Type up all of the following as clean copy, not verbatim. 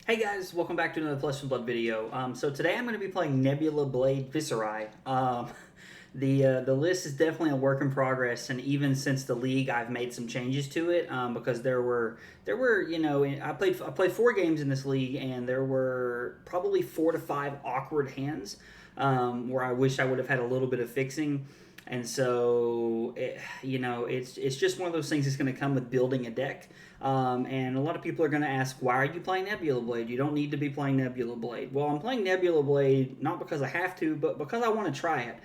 Hey guys, welcome back to another Flesh and Blood video. So today I'm going to be playing Nebula Blade Viserai. The list is definitely a work in progress, and even since the league, I've made some changes to it because there were I played 4 games in this league, and there were probably 4 to 5 awkward hands where I wish I would have had a little bit of fixing. And so, it's just one of those things that's going to come with building a deck. And a lot of people are going to ask, why are you playing Nebula Blade? You don't need to be playing Nebula Blade. Well, I'm playing Nebula Blade not because I have to, but because I want to try it.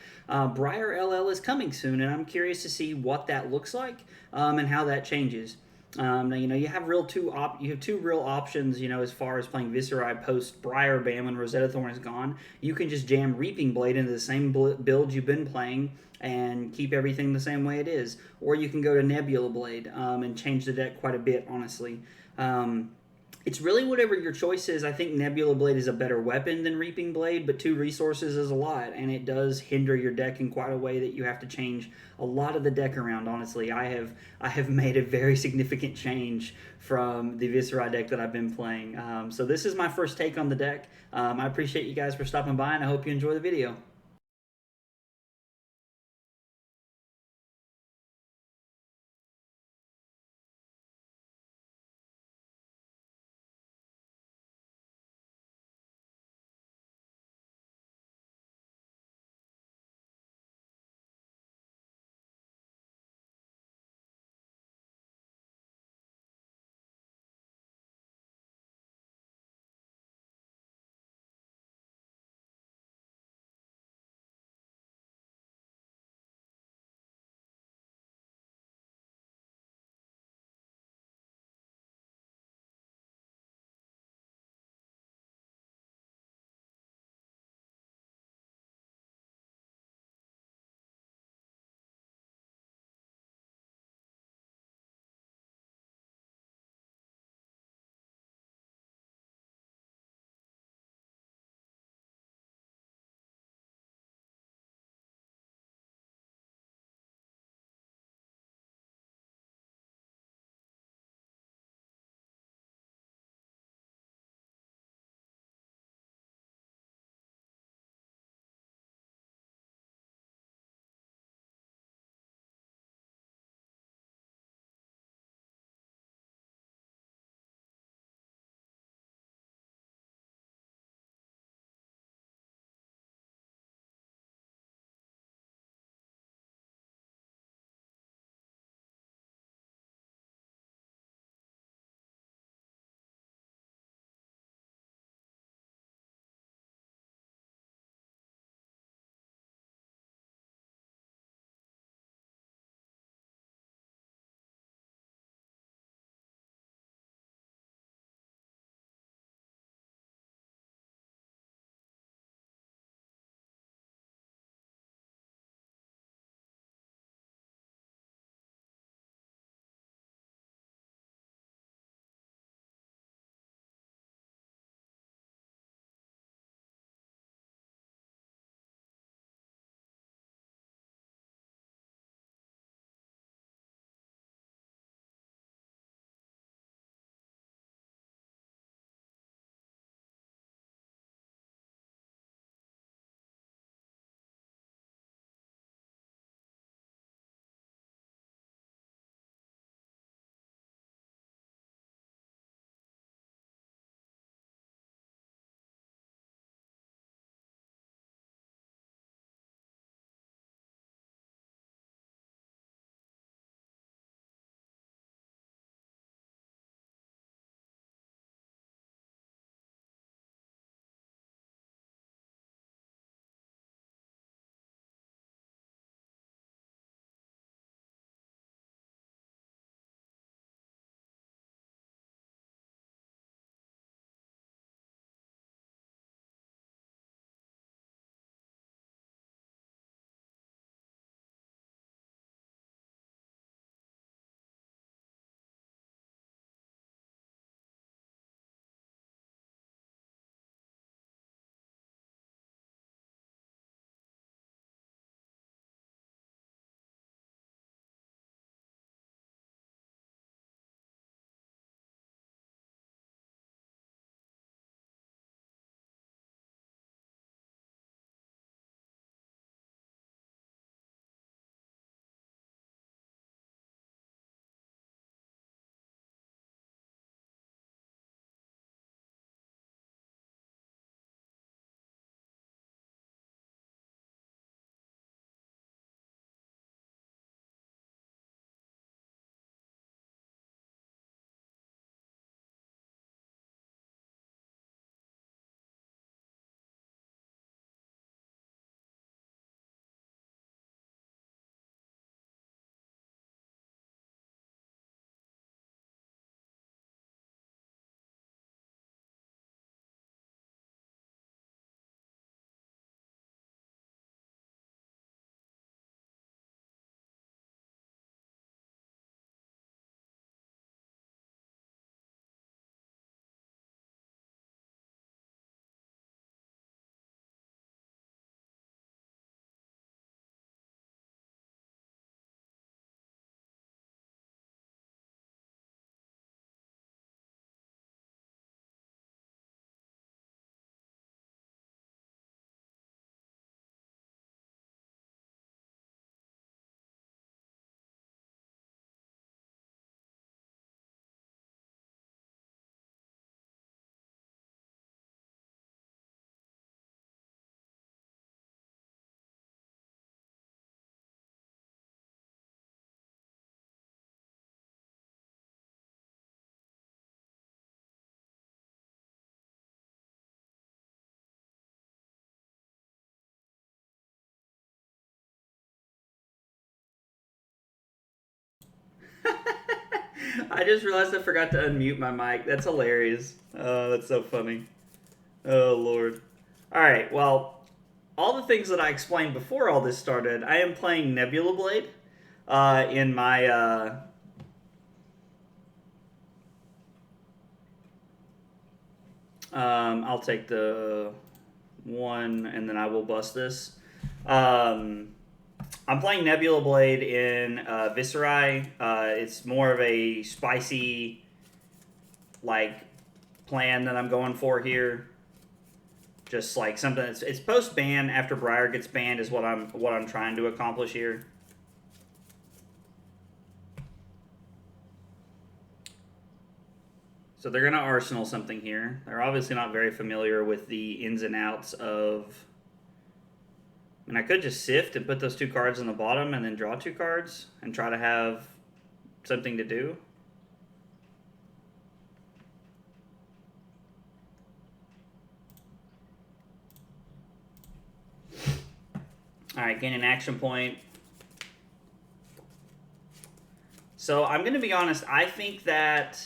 Briar LL is coming soon, and I'm curious to see what that looks like and how that changes. Now, you have you have two real options. As far as playing Viserai post Briar Ban when Rosetta Thorn is gone, you can just jam Reaping Blade into the same build you've been playing and keep everything the same way it is, or you can go to Nebula Blade and change the deck quite a bit. Honestly, it's really whatever your choice is. I think Nebula Blade is a better weapon than Reaping Blade, but 2 resources is a lot, and it does hinder your deck in quite a way that you have to change a lot of the deck around. Honestly, I have made a very significant change from the Viserai deck that I've been playing. So this is my first take on the deck. I appreciate you guys for stopping by, and I hope you enjoy the video. I just realized I forgot to unmute my mic. That's hilarious. Oh, that's so funny. Oh, Lord. All right, well, all the things that I explained before all this started, I am playing Nebula Blade in my... I'll take the one, and then I will bust this. I'm playing Nebula Blade in Viserai. It's more of a spicy, like, plan that I'm going for here. Just like something that's it's post ban after Briar gets banned is what I'm trying to accomplish here. So they're gonna arsenal something here. They're obviously not very familiar with the ins and outs of. And I could just sift and put those 2 cards on the bottom and then draw 2 cards and try to have something to do. Alright, gain an action point. So I'm going to be honest, I'm thinking that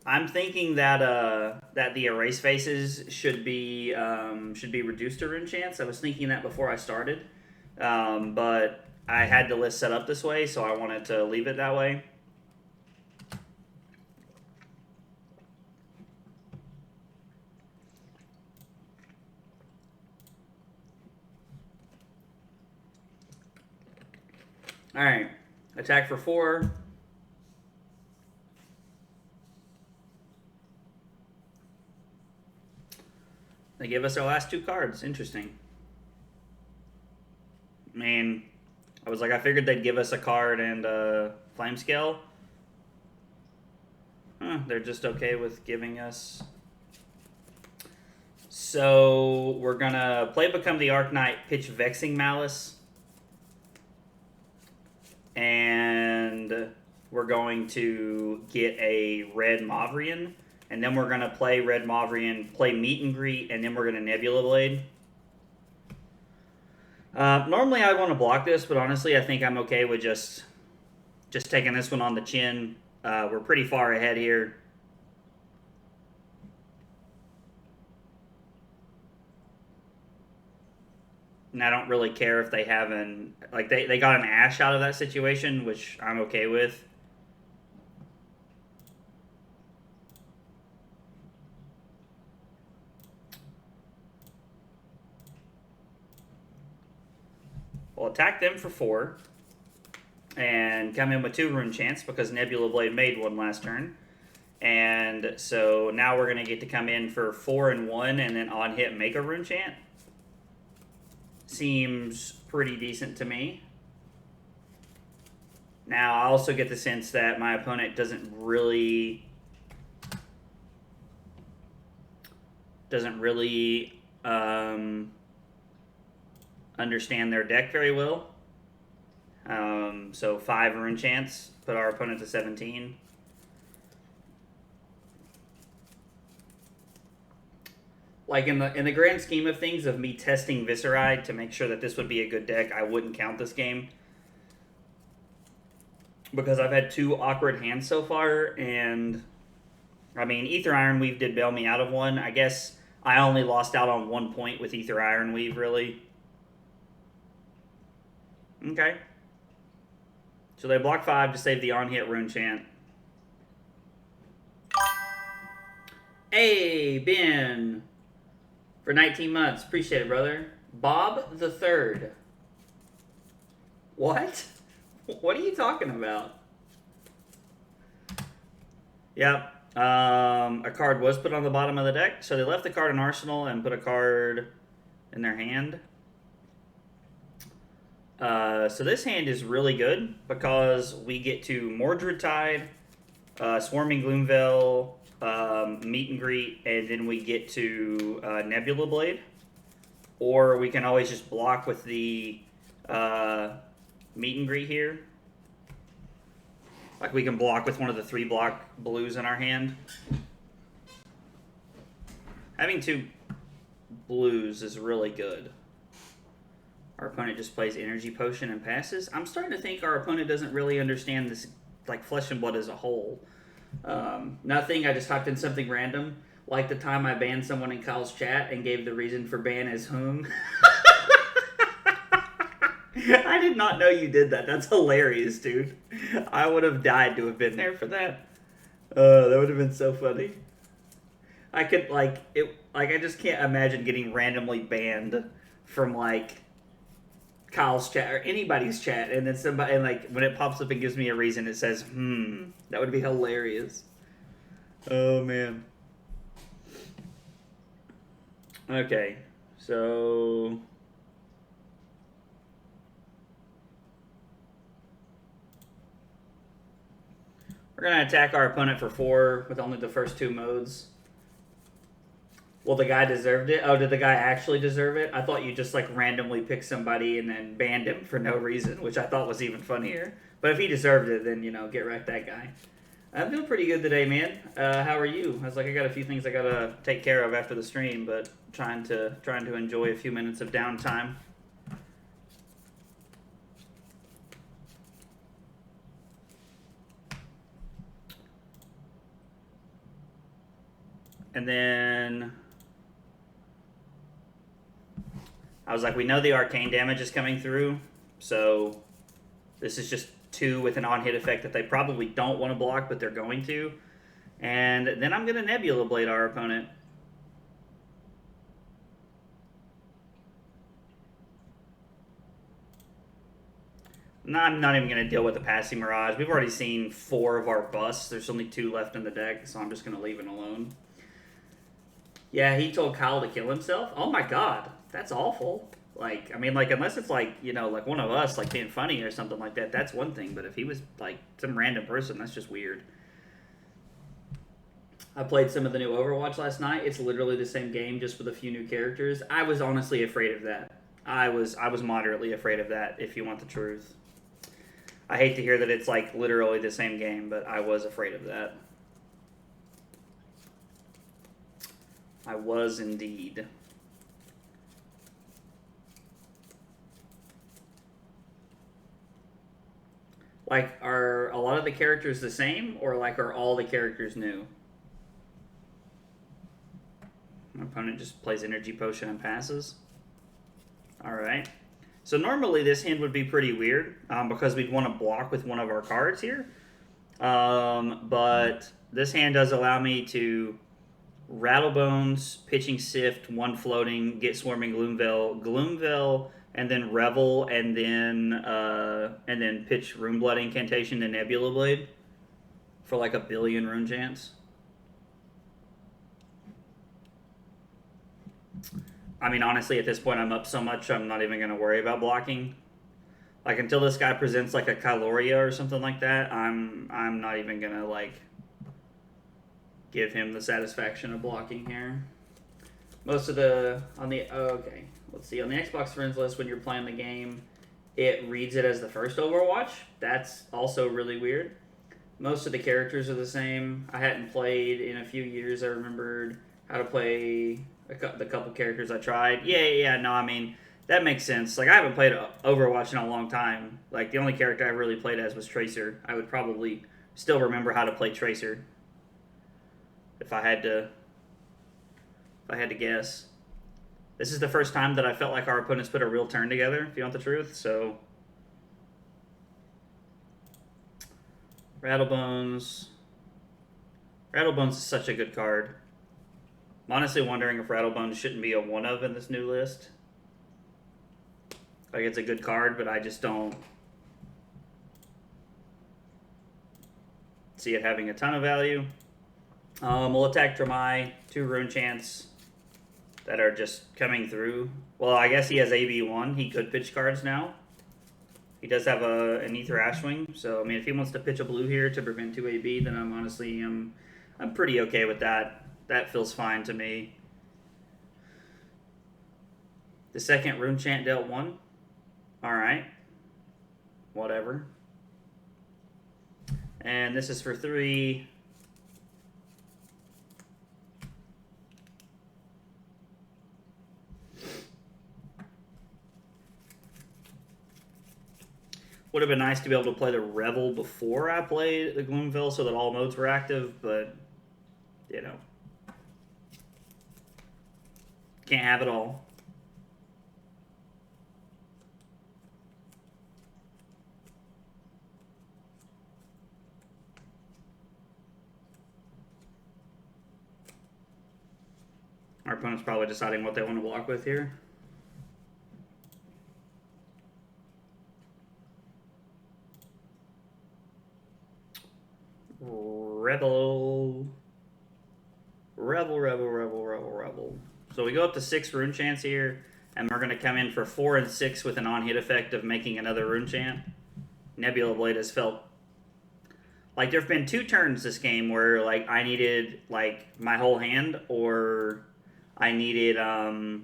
that the erase faces should be reduced to rune chance. I was thinking that before I started, but I had the list set up this way, so I wanted to leave it that way. All right, attack for 4. They give us our last 2 cards. Interesting. I mean, I was like, I figured they'd give us a card and Flame Scale. They're just okay with giving us. So we're gonna play Become the Arc Knight, pitch Vexing Malice. And we're going to get a red Mavrian. And then we're going to play red Mavrian, play Meet and Greet, and then we're going to Nebula Blade. Normally I want to block this, but honestly I think I'm okay with just taking this one on the chin. We're pretty far ahead here. And I don't really care if they have they got an Ash out of that situation, which I'm okay with. We'll attack them for 4 and come in with 2 rune chance because Nebula Blade made 1 last turn. And so now we're going to get to come in for 4 and 1 and then on hit make a rune chant. Seems pretty decent to me. Now I also get the sense that my opponent doesn't really understand their deck very well. So 5 rune chance, put our opponent to 17. Like in the grand scheme of things of me testing Viserai to make sure that this would be a good deck, I wouldn't count this game. Because I've had 2 awkward hands so far, and I mean, Ether Ironweave did bail me out of one. I guess I only lost out on 1 point with Ether Ironweave, really. Okay. So they block 5 to save the on-hit rune chant. Hey, Ben, for 19 months. Appreciate it, brother. Bob the Third. What? What are you talking about? Yep. A card was put on the bottom of the deck, so they left the card in Arsenal and put a card in their hand. So this hand is really good because we get to Mordred Tide, Swarming Gloomveil, Meet and Greet, and then we get to Nebula Blade. Or we can always just block with the Meet and Greet here. Like we can block with one of the 3 block blues in our hand. Having 2 blues is really good. Our opponent just plays Energy Potion and passes. I'm starting to think our opponent doesn't really understand like Flesh and Blood as a whole. Nothing. I just typed in something random, like the time I banned someone in Kyle's chat and gave the reason for ban as whom. I did not know you did that. That's hilarious, dude. I would have died to have been there for that. That would have been so funny. I could I just can't imagine getting randomly banned from like Kyle's chat or anybody's chat, and then somebody, and like when it pops up and gives me a reason, it says that would be hilarious. Oh man. Okay, so we're gonna attack our opponent for 4 with only the first 2 modes. Well, the guy deserved it. Oh, did the guy actually deserve it? I thought you just like randomly picked somebody and then banned him for no reason, which I thought was even funnier. But if he deserved it, then get wrecked that guy. I'm doing pretty good today, man. How are you? I was like, I got a few things I gotta take care of after the stream, but trying to enjoy a few minutes of downtime. And then I was like, we know the arcane damage is coming through, so this is just 2 with an on-hit effect that they probably don't want to block, but they're going to. And then I'm going to Nebula Blade our opponent. I'm not even going to deal with the Passing Mirage. We've already seen 4 of our busts. There's only 2 left in the deck, so I'm just going to leave it alone. Yeah, he told Kyle to kill himself? Oh my god, that's awful. Like, I mean, like, unless it's like, like one of us, like, being funny or something like that, that's one thing. But if he was, like, some random person, that's just weird. I played some of the new Overwatch last night. It's literally the same game, just with a few new characters. I was honestly afraid of that. I was moderately afraid of that, if you want the truth. I hate to hear that it's, like, literally the same game, but I was afraid of that. I was indeed. Like, are a lot of the characters the same, or like are all the characters new? My opponent just plays Energy Potion and passes. Alright. So normally this hand would be pretty weird, because we'd want to block with one of our cards here. But this hand does allow me to Rattlebones, Pitching Sift, 1 floating, get Swarming Gloomveil, and then Revel, and then pitch Runeblood Incantation to Nebula Blade for like 1 billion rune chance. I mean, honestly, at this point, I'm up so much, I'm not even going to worry about blocking. Like, until this guy presents like a Kyloria or something like that, I'm not even going to like give him the satisfaction of blocking here. Most of the okay, let's see, on the Xbox Friends list, when you're playing the game, it reads it as the first Overwatch. That's also really weird. Most of the characters are the same. I hadn't played in a few years. I remembered how to play the couple characters I tried. Yeah, no, I mean, that makes sense. Like, I haven't played Overwatch in a long time. Like, the only character I really played as was Tracer. I would probably still remember how to play Tracer if I had to guess. This is the first time that I felt like our opponents put a real turn together, if you want the truth, so Rattlebones. Rattlebones is such a good card. I'm honestly wondering if Rattlebones shouldn't be a one-of in this new list. Like, it's a good card, but I just don't see it having a ton of value. We'll attack Dramai, 2 rune chance that are just coming through. Well, I guess he has AB1. He could pitch cards now. He does have an Ether Ashwing, so I mean, if he wants to pitch a blue here to prevent 2 AB, then I'm honestly I'm pretty okay with that. That feels fine to me. The second rune chant dealt 1. All right, whatever. And this is for 3. Would have been nice to be able to play the Revel before I played the Gloomville so that all modes were active, but, you know. Can't have it all. Our opponent's probably deciding what they want to block with here. Rebel. Rebel. So we go up to 6 Rune Chants here, and we're going to come in for 4 and 6 with an on-hit effect of making another Rune Chant. Nebula Blade has felt... Like, there have been 2 turns this game where, like, I needed, like, my whole hand, or I needed my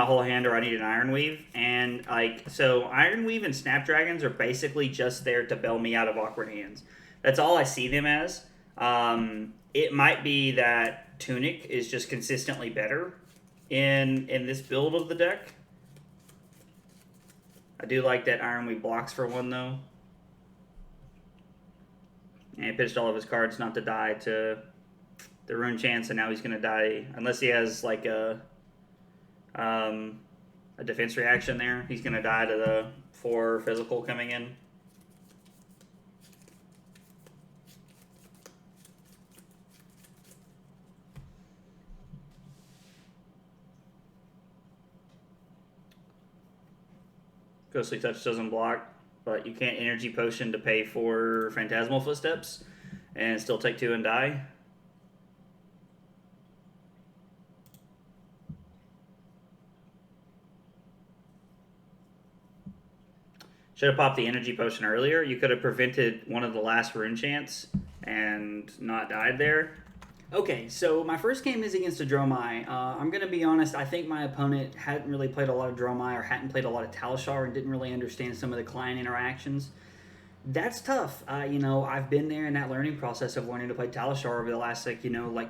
whole hand, or I needed Iron Weave. And, like, so Iron Weave and Snapdragons are basically just there to bail me out of awkward hands. That's all I see them as. It might be that Tunic is just consistently better in this build of the deck. I do like that Iron Weave blocks for 1, though. And he pitched all of his cards not to die to the Rune Chance, and now he's going to die. Unless he has, like, a defense reaction there. He's going to die to the 4 physical coming in. Ghostly Touch doesn't block, but you can't Energy Potion to pay for Phantasmal Footsteps and still take 2 and die. Should have popped the Energy Potion earlier. You could have prevented one of the last Rune Chants and not died there. Okay, so my first game is against a Dromai. I'm going to be honest, I think my opponent hadn't really played a lot of Dromai or hadn't played a lot of Talishar and didn't really understand some of the client interactions. That's tough. You know, I've been there in that learning process of learning to play Talishar over the last,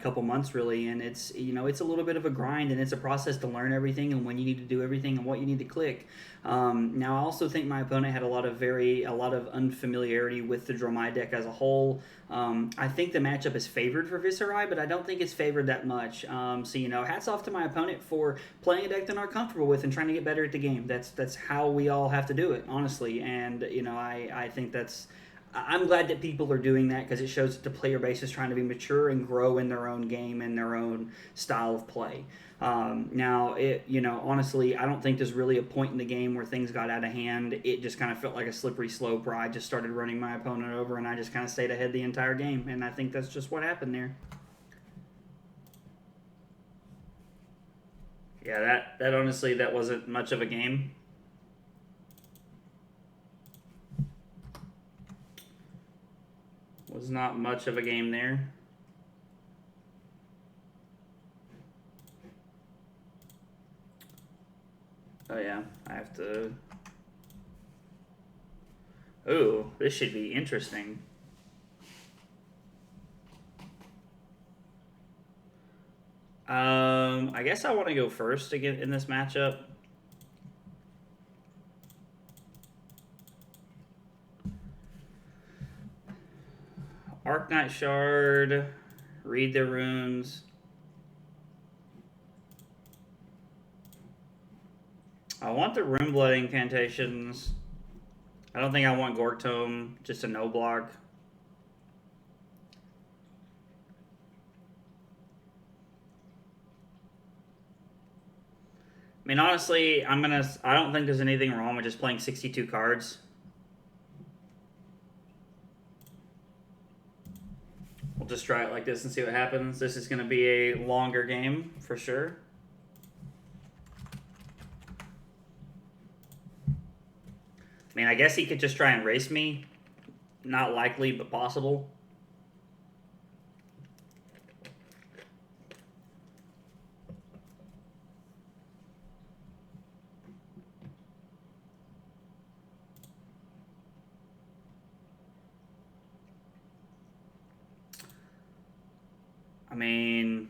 couple months, really, and it's a little bit of a grind, and it's a process to learn everything and when you need to do everything and what you need to click. Now, I also think my opponent had a lot of unfamiliarity with the Dromai deck as a whole. I think the matchup is favored for Viserai, but I don't think it's favored that much. So, hats off to my opponent for playing a deck they're not comfortable with and trying to get better at the game. That's how we all have to do it, honestly. And, I think I'm glad that people are doing that because it shows that the player base is trying to be mature and grow in their own game and their own style of play. Now, honestly, I don't think there's really a point in the game where things got out of hand. It just kind of felt like a slippery slope where I just started running my opponent over and I just kind of stayed ahead the entire game. And I think that's just what happened there. Yeah, that honestly, that wasn't much of a game. Was not much of a game there. Oh yeah, I have to... Ooh, this should be interesting. I guess I want to go first again in this matchup. Arknight Shard, read the runes. I want the Runeblood incantations. I don't think I want Gork Tome, just a no block. I mean, honestly, I don't think there's anything wrong with just playing 62 cards. We'll just try it like this and see what happens. This is going to be a longer game, for sure. I mean, I guess he could just try and race me. Not likely, but possible. I mean...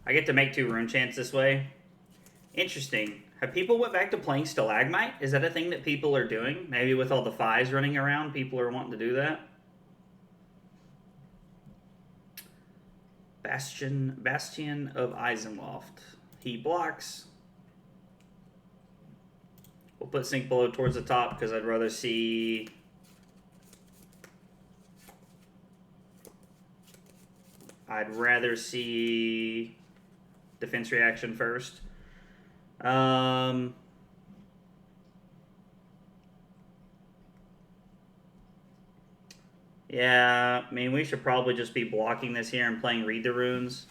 I get to make 2 rune chants this way. Interesting. Have people went back to playing Stalagmite? Is that a thing that people are doing? Maybe with all the Phis running around, people are wanting to do that? Bastion of Eisenloft. He blocks. We'll put Sink Below towards the top because I'd rather see... defense reaction first. Yeah, I mean, we should probably just be blocking this here and playing Read the Runes.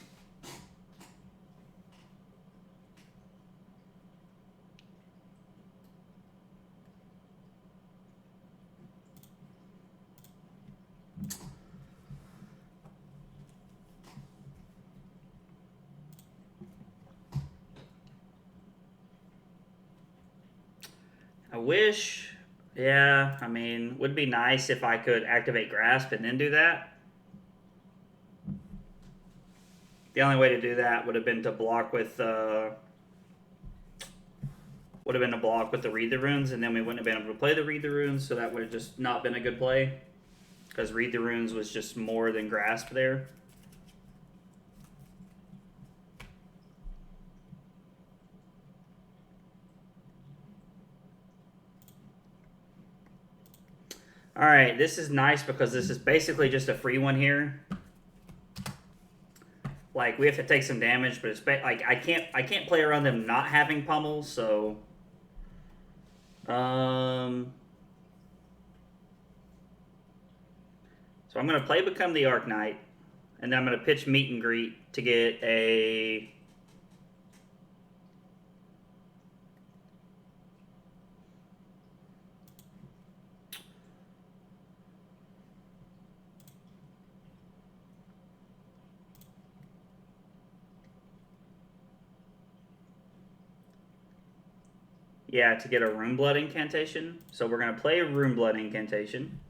I wish... Yeah, I mean, would be nice if I could activate Grasp and then do that. The only way to do that would have been to block with the Read the Runes, and then we wouldn't have been able to play the Read the Runes, so that would have just not been a good play. Because Read the Runes was just more than Grasp there. Alright, this is nice because this is basically just a free one here. Like, we have to take some damage, but it's like I can't play around them not having pummels, so so I'm gonna play Become the Arc Knight, and then I'm gonna pitch Meet and Greet to get a to get a Runeblood incantation. So we're going to play a Runeblood incantation.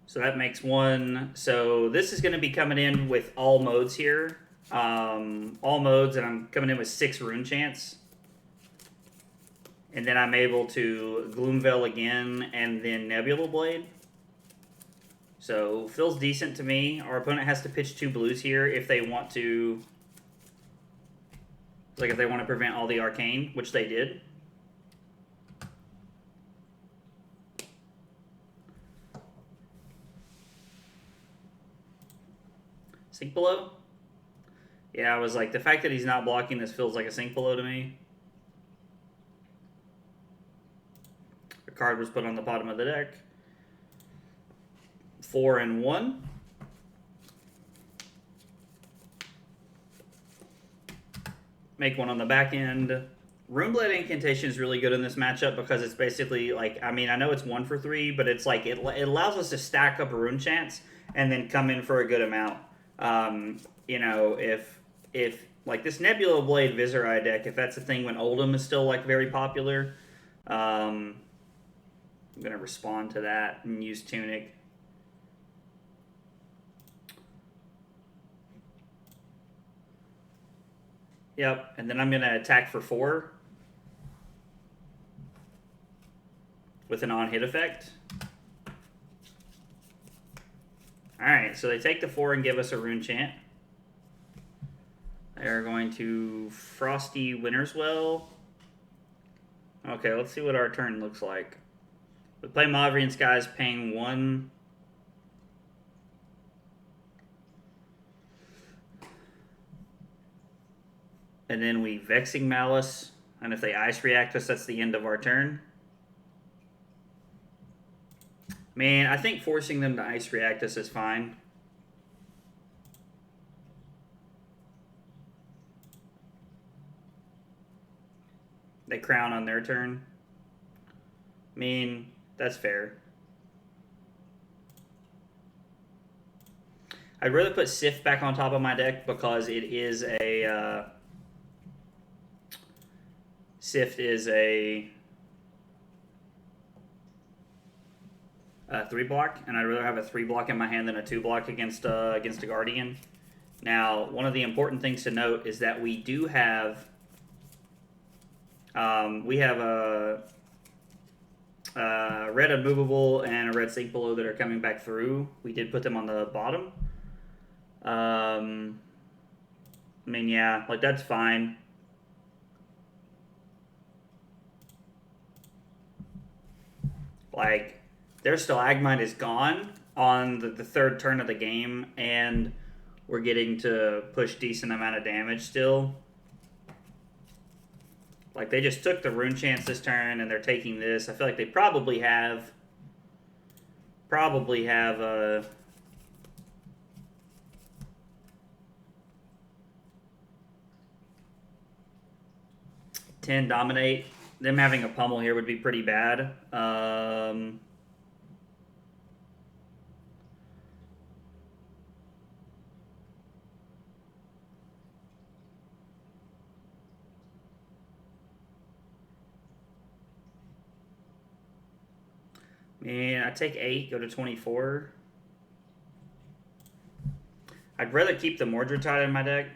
So that makes 1. So this is going to be coming in with all modes here. All modes, and I'm coming in with 6 rune chants. And then I'm able to Gloomveil again, and then Nebula Blade. So feels decent to me. Our opponent has to pitch 2 blues here if they want to... Like if they want to prevent all the arcane, which they did. Sink Below? Yeah, I was like, the fact that he's not blocking this feels like a Sink Below to me. The card was put on the bottom of the deck. 4 and 1. Make 1 on the back end. Runeblade Incantation is really good in this matchup because it's basically like, I mean, I know it's 1 for 3, but it's like it allows us to stack up rune chants and then come in for a good amount. You know, if like this Nebula Blade Viserai deck, if that's a thing when Oldhim is still like very popular, I'm gonna respond to that and use Tunic. Yep, and then I'm going to attack for 4 with an on-hit effect. Alright, so they take the 4 and give us a rune chant. They're going to Frosty Winter's Well. Okay, let's see what our turn looks like. We play Mavrian Skies, paying 1... And then we Vexing Malice, and if they Ice React us, that's the end of our turn. Man, I think forcing them to Ice React us is fine. They Crown on their turn. I mean, that's fair. I'd rather put Sif back on top of my deck because it is a... Sift is a 3 block, and I'd rather have a 3 block in my hand than a 2 block against a Guardian. Now, one of the important things to note is that we do have a red unmovable and a red sink below that are coming back through. We did put them on the bottom. I mean, yeah, like that's fine. Like, their Stalagmite is gone on the third turn of the game, and we're getting to push decent amount of damage still. Like, they just took the Rune Chance this turn, and they're taking this. I feel like they probably have a 10 dominate. Them having a pummel here would be pretty bad. Man, I take 8, go to 24. I'd rather keep the Mordred in my deck.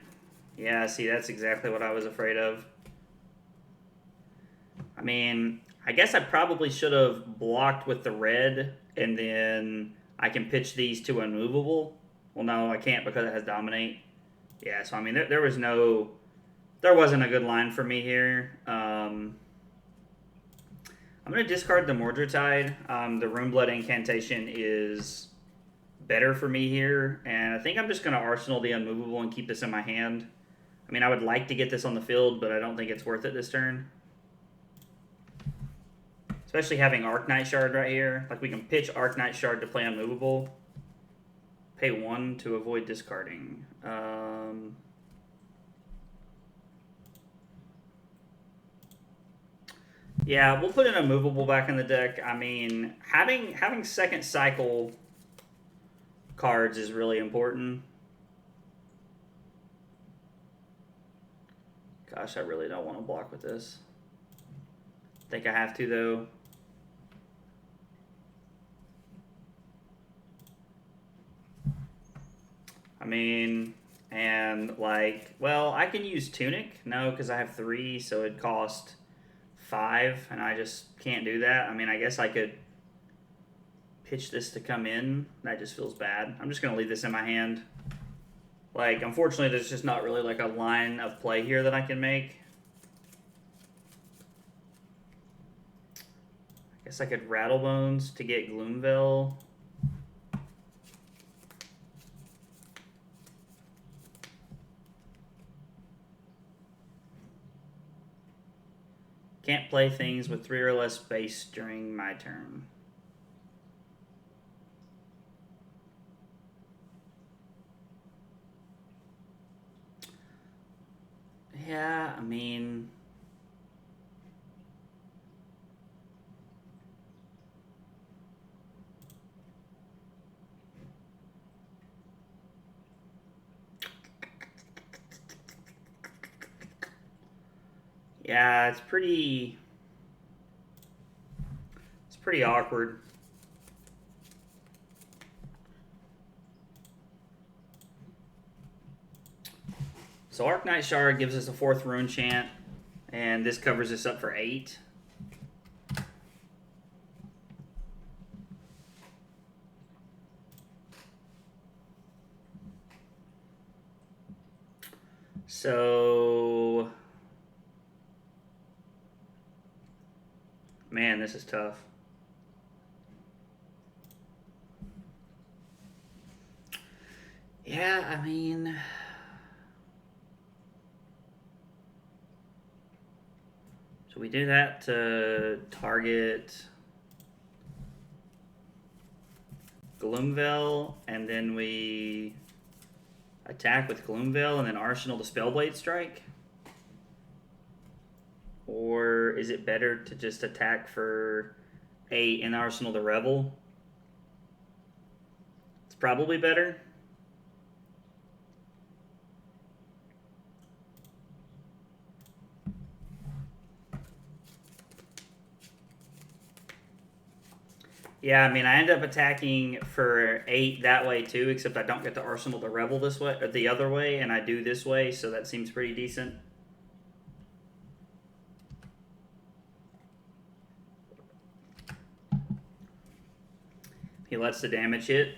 Yeah, see, that's exactly what I was afraid of. I mean, I guess I probably should have blocked with the red, and then I can pitch these to unmovable. Well, no, I can't because it has dominate. Yeah, so I mean, there wasn't a good line for me here. I'm going to discard the Mordred Tide. The Runeblood incantation is better for me here, and I think I'm just going to Arsenal the unmovable and keep this in my hand. I mean, I would like to get this on the field, but I don't think it's worth it this turn. Especially having Arknight Shard right here. Like, we can pitch Arknight Shard to play unmovable. Pay 1 to avoid discarding. Yeah, we'll put an unmovable back in the deck. I mean, having second cycle cards is really important. Gosh, I really don't want to block with this. I think I have to, though. I mean, and like, well, I can use Tunic. No, because I have 3, so it'd cost 5, and I just can't do that. I mean, I guess I could pitch this to come in. That just feels bad. I'm just going to leave this in my hand. Like, unfortunately, there's just not really like a line of play here that I can make. I guess I could Rattlebones to get Gloomveil. Can't play things with 3 or less base during my turn. Yeah, I mean... Yeah, it's pretty awkward. So Arknight Shard gives us a 4th Rune Chant, and this covers us up for 8. So, man, this is tough. Yeah, I mean... So we do that to target Gloomveil, and then we attack with Gloomveil and then Arsenal the Spellblade Strike? Or is it better to just attack for 8 and Arsenal the Rebel? It's probably better. Yeah, I mean, I end up attacking for 8 that way too, except I don't get to Arsenal the Rebel this way, or the other way, and I do this way, so that seems pretty decent. He lets the damage hit.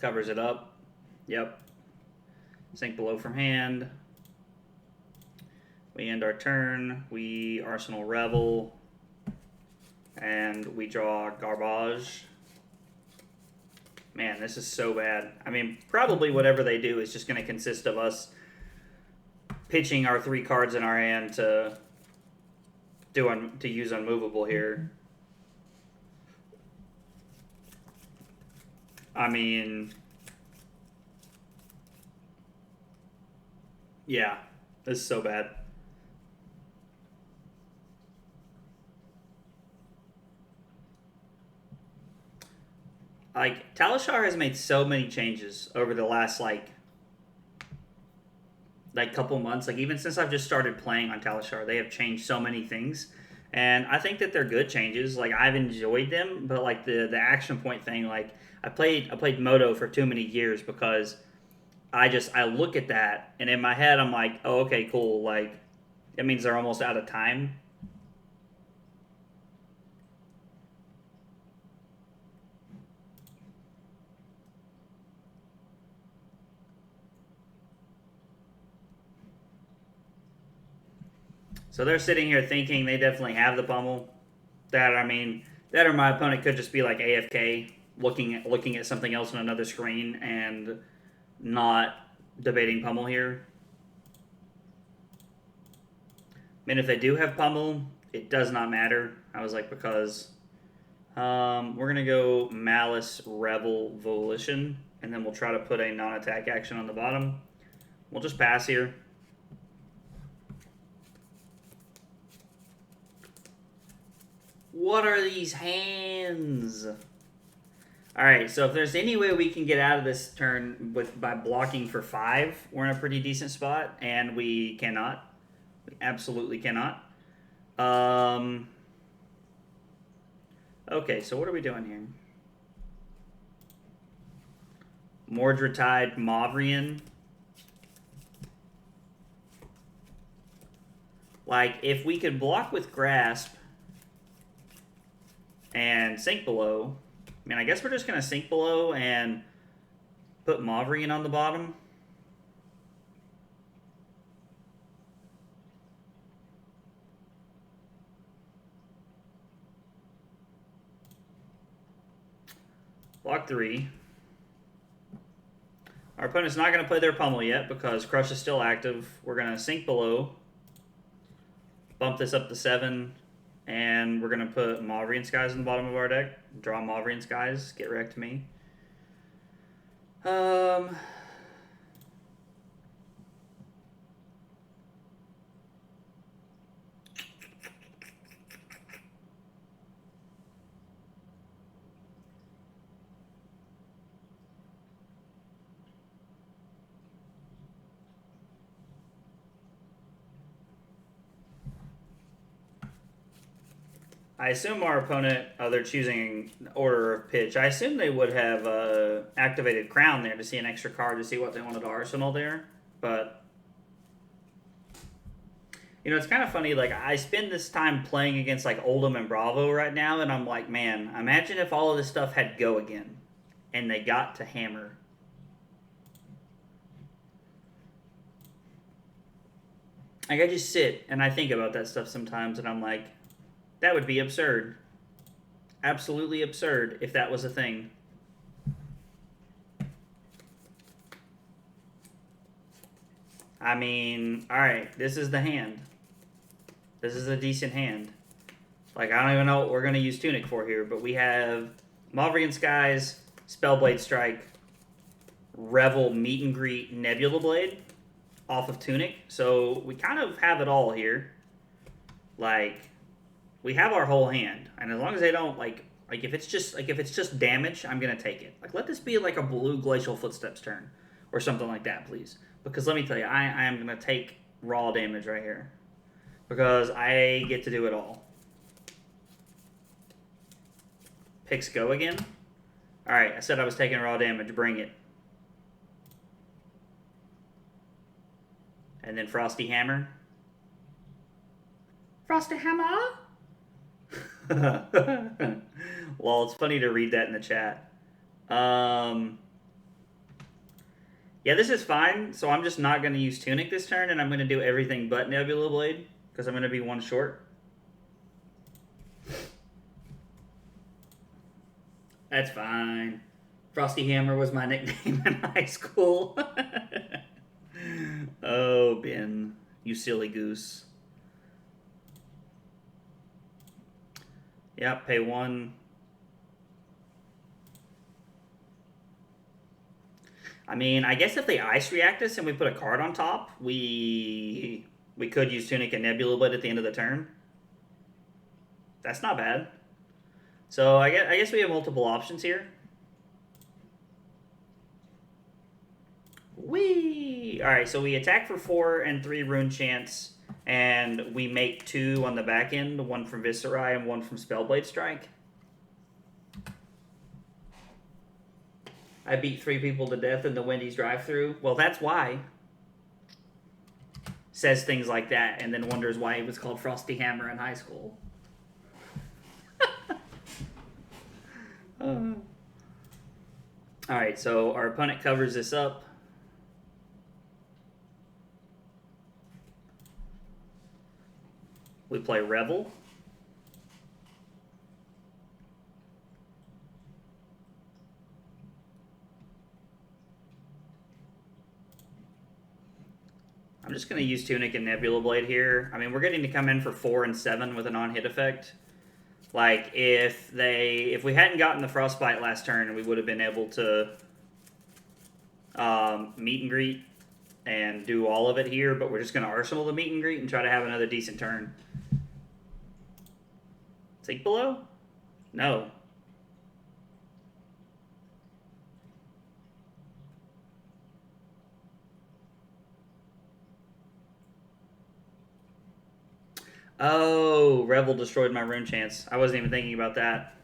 Covers it up. Yep. Sink below from hand. We end our turn. We Arsenal Rebel. And we draw Garbage. Man, this is so bad. I mean, probably whatever they do is just going to consist of us pitching our 3 cards in our hand to use unmovable here. I mean, yeah, this is so bad. Like, Talishar has made so many changes over the last, like couple months. Like, even since I've just started playing on Talishar, they have changed so many things. And I think that they're good changes. Like, I've enjoyed them, but, like, the action point thing, like, I played Moto for too many years because I look at that, and in my head, I'm like, oh, okay, cool. Like, it means they're almost out of time. So they're sitting here thinking they definitely have the pummel. That or my opponent could just be like AFK, looking at something else on another screen and not debating pummel here. I mean, if they do have pummel, it does not matter. I was like, because we're gonna go Malice, Rebel, Volition, and then we'll try to put a non-attack action on the bottom. We'll just pass here. What are these hands? Alright, so if there's any way we can get out of this turn by blocking for 5, we're in a pretty decent spot, and we cannot. We absolutely cannot. Okay, so what are we doing here? Mordred-Tide, Mavrian. Like, if we could block with Grasp and Sink Below, I mean, I guess we're just going to Sink Below and put Mavrian on the bottom. Block 3. Our opponent's not going to play their pummel yet because Crush is still active. We're going to Sink Below, bump this up to 7, and we're going to put Mavrian Skies in the bottom of our deck. Draw Mavrian Skies, get wrecked to me. I assume our opponent, they're choosing order of pitch. I assume they would have activated Crown there to see an extra card to see what they wanted to Arsenal there. But, you know, it's kind of funny. Like, I spend this time playing against, like, Oldham and Bravo right now, and I'm like, man, imagine if all of this stuff had Go again, and they got to Hammer. Like, I just sit and I think about that stuff sometimes, and I'm like, that would be absurd. Absolutely absurd if that was a thing. I mean, alright, this is the hand. This is a decent hand. Like, I don't even know what we're going to use Tunic for here, but we have Mavrian Skies, Spellblade Strike, Revel, Meet and Greet, Nebula Blade off of Tunic. So we kind of have it all here. Like, we have our whole hand, and as long as they don't like if it's just damage, I'm gonna take it. Like, let this be like a blue Glacial Footsteps turn or something like that, please. Because let me tell you, I am gonna take raw damage right here. because I get to do it all. Picks go again. Alright, I said I was taking raw damage. Bring it. And then Frosty Hammer. Frosty Hammer? Well, it's funny to read that in the chat. Yeah, this is fine. So I'm just not going to use Tunic this turn, and I'm going to do everything but Nebula Blade, because I'm going to be one short. That's fine. Frosty Hammer was my nickname in high school. Oh, Ben, you silly goose. Yep, pay 1. I mean, I guess if they ice react us and we put a card on top, we could use Tunic and Nebula Blade at the end of the turn. That's not bad. So I guess we have multiple options here. Whee! Alright, so we attack for 4 and 3 rune chance, and we make 2 on the back end, 1 from Viserai and 1 from Spellblade Strike. I beat 3 people to death in the Wendy's drive-thru. Well, that's why. Says things like that, and then wonders why it was called Frosty Hammer in high school. Alright, so our opponent covers this up. We play Revel. I'm just going to use Tunic and Nebula Blade here. I mean, we're getting to come in for 4 and 7 with an on-hit effect. Like, if we hadn't gotten the Frostbite last turn, we would have been able to meet and greet and do all of it here, but we're just going to Arsenal the meet and greet and try to have another decent turn. Sink below? No. Oh, Revel destroyed my rune chance. I wasn't even thinking about that.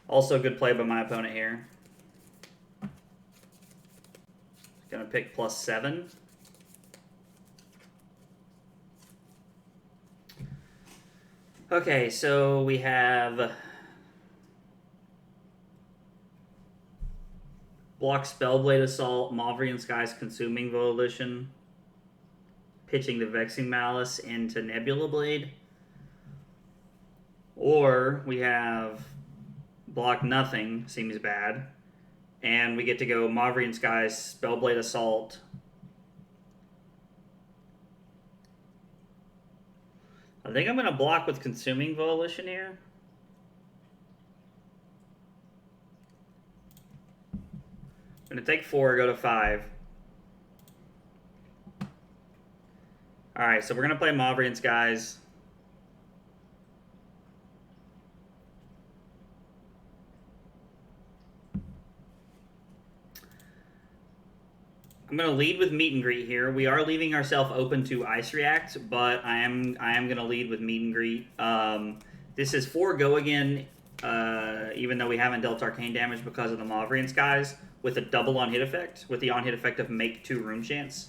Also, good play by my opponent here. Gonna pick +7. Okay, so we have block Spellblade Assault, Mauvrian Sky's Consuming Volition, pitching the Vexing Malice into Nebula Blade. Or we have block nothing, seems bad, and we get to go Mauvrian Sky's Spellblade Assault. I think I'm going to block with Consuming Volition here. I'm going to take 4, go to 5. Alright, so we're going to play Mauvrian Skies. I'm going to lead with Meet and Greet here. We are leaving ourselves open to Ice React, but I am going to lead with Meet and Greet. This is 4 go again, even though we haven't dealt Arcane damage because of the Mauvrian Skies, with a double on-hit effect, with the on-hit effect of make 2 rune chance.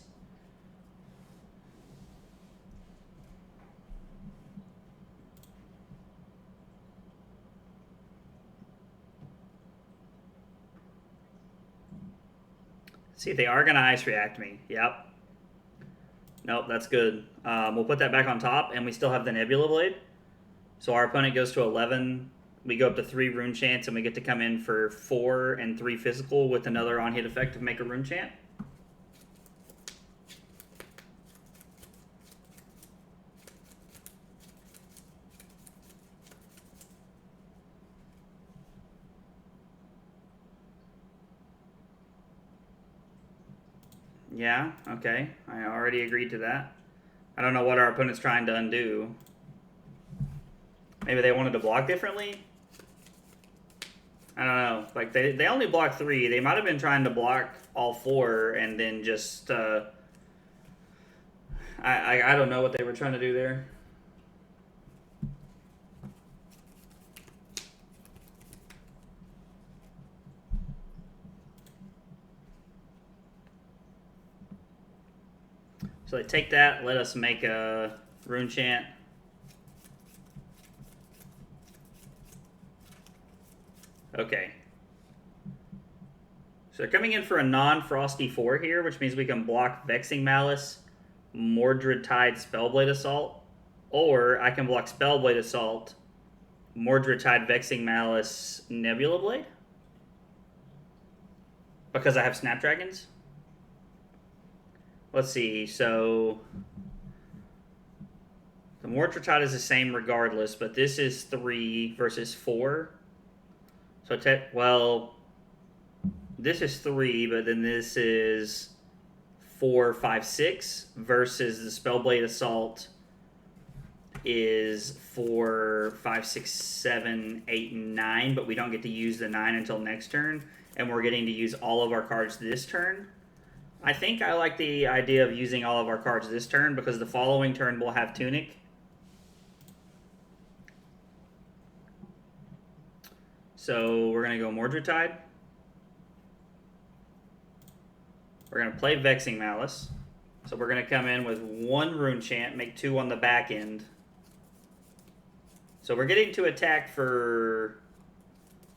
See, they are going to Ice React me. Yep. Nope, that's good. We'll put that back on top, and we still have the Nebula Blade. So our opponent goes to 11. We go up to 3 rune chance, and we get to come in for 4 and 3 physical with another on-hit effect to make a rune chant. Yeah, okay. I already agreed to that. I don't know what our opponent's trying to undo. Maybe they wanted to block differently? I don't know. Like, they only blocked 3. They might have been trying to block all 4 and then just I don't know what they were trying to do there. So they take that, let us make a rune chant. Okay. So they're coming in for a non-frosty 4 here, which means we can block Vexing Malice, Mordred Tide, Spellblade Assault, or I can block Spellblade Assault, Mordred Tide, Vexing Malice, Nebula Blade? Because I have Snapdragons? Let's see, so the Mordred Tide is the same regardless, but this is 3 versus 4. So, well, this is 3, but then this is 4, 5, 6 versus the Spellblade Assault is 4, 5, 6, 7, 8, and 9, but we don't get to use the 9 until next turn, and we're getting to use all of our cards this turn. I think I like the idea of using all of our cards this turn because the following turn we'll have Tunic. So we're going to go Mordred Tide. We're going to play Vexing Malice. So we're going to come in with 1 Rune Chant, make 2 on the back end. So we're getting to attack for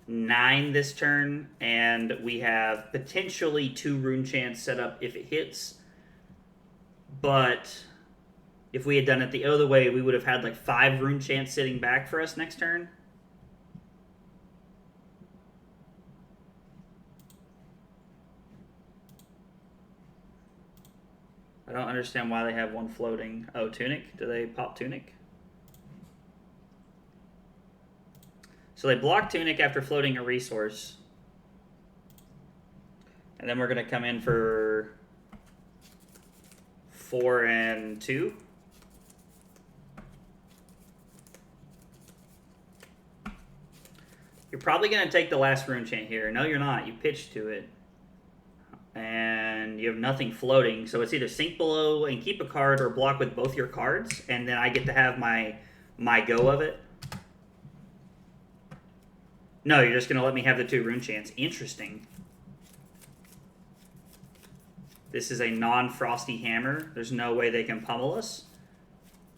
9 this turn, and we have potentially 2 Rune Chants set up if it hits. But if we had done it the other way, we would have had like 5 Rune Chants sitting back for us next turn. I don't understand why they have 1 floating. Oh, Tunic? Do they pop Tunic? So they block Tunic after floating a resource. And then we're going to come in for 4 and 2. You're probably going to take the last Rune Chant here. No, you're not. You pitched to it. And you have nothing floating. So it's either sink below and keep a card or block with both your cards. And then I get to have my go of it. No, you're just going to let me have the 2 Rune Chants. Interesting. This is a non-frosty hammer. There's no way they can pummel us.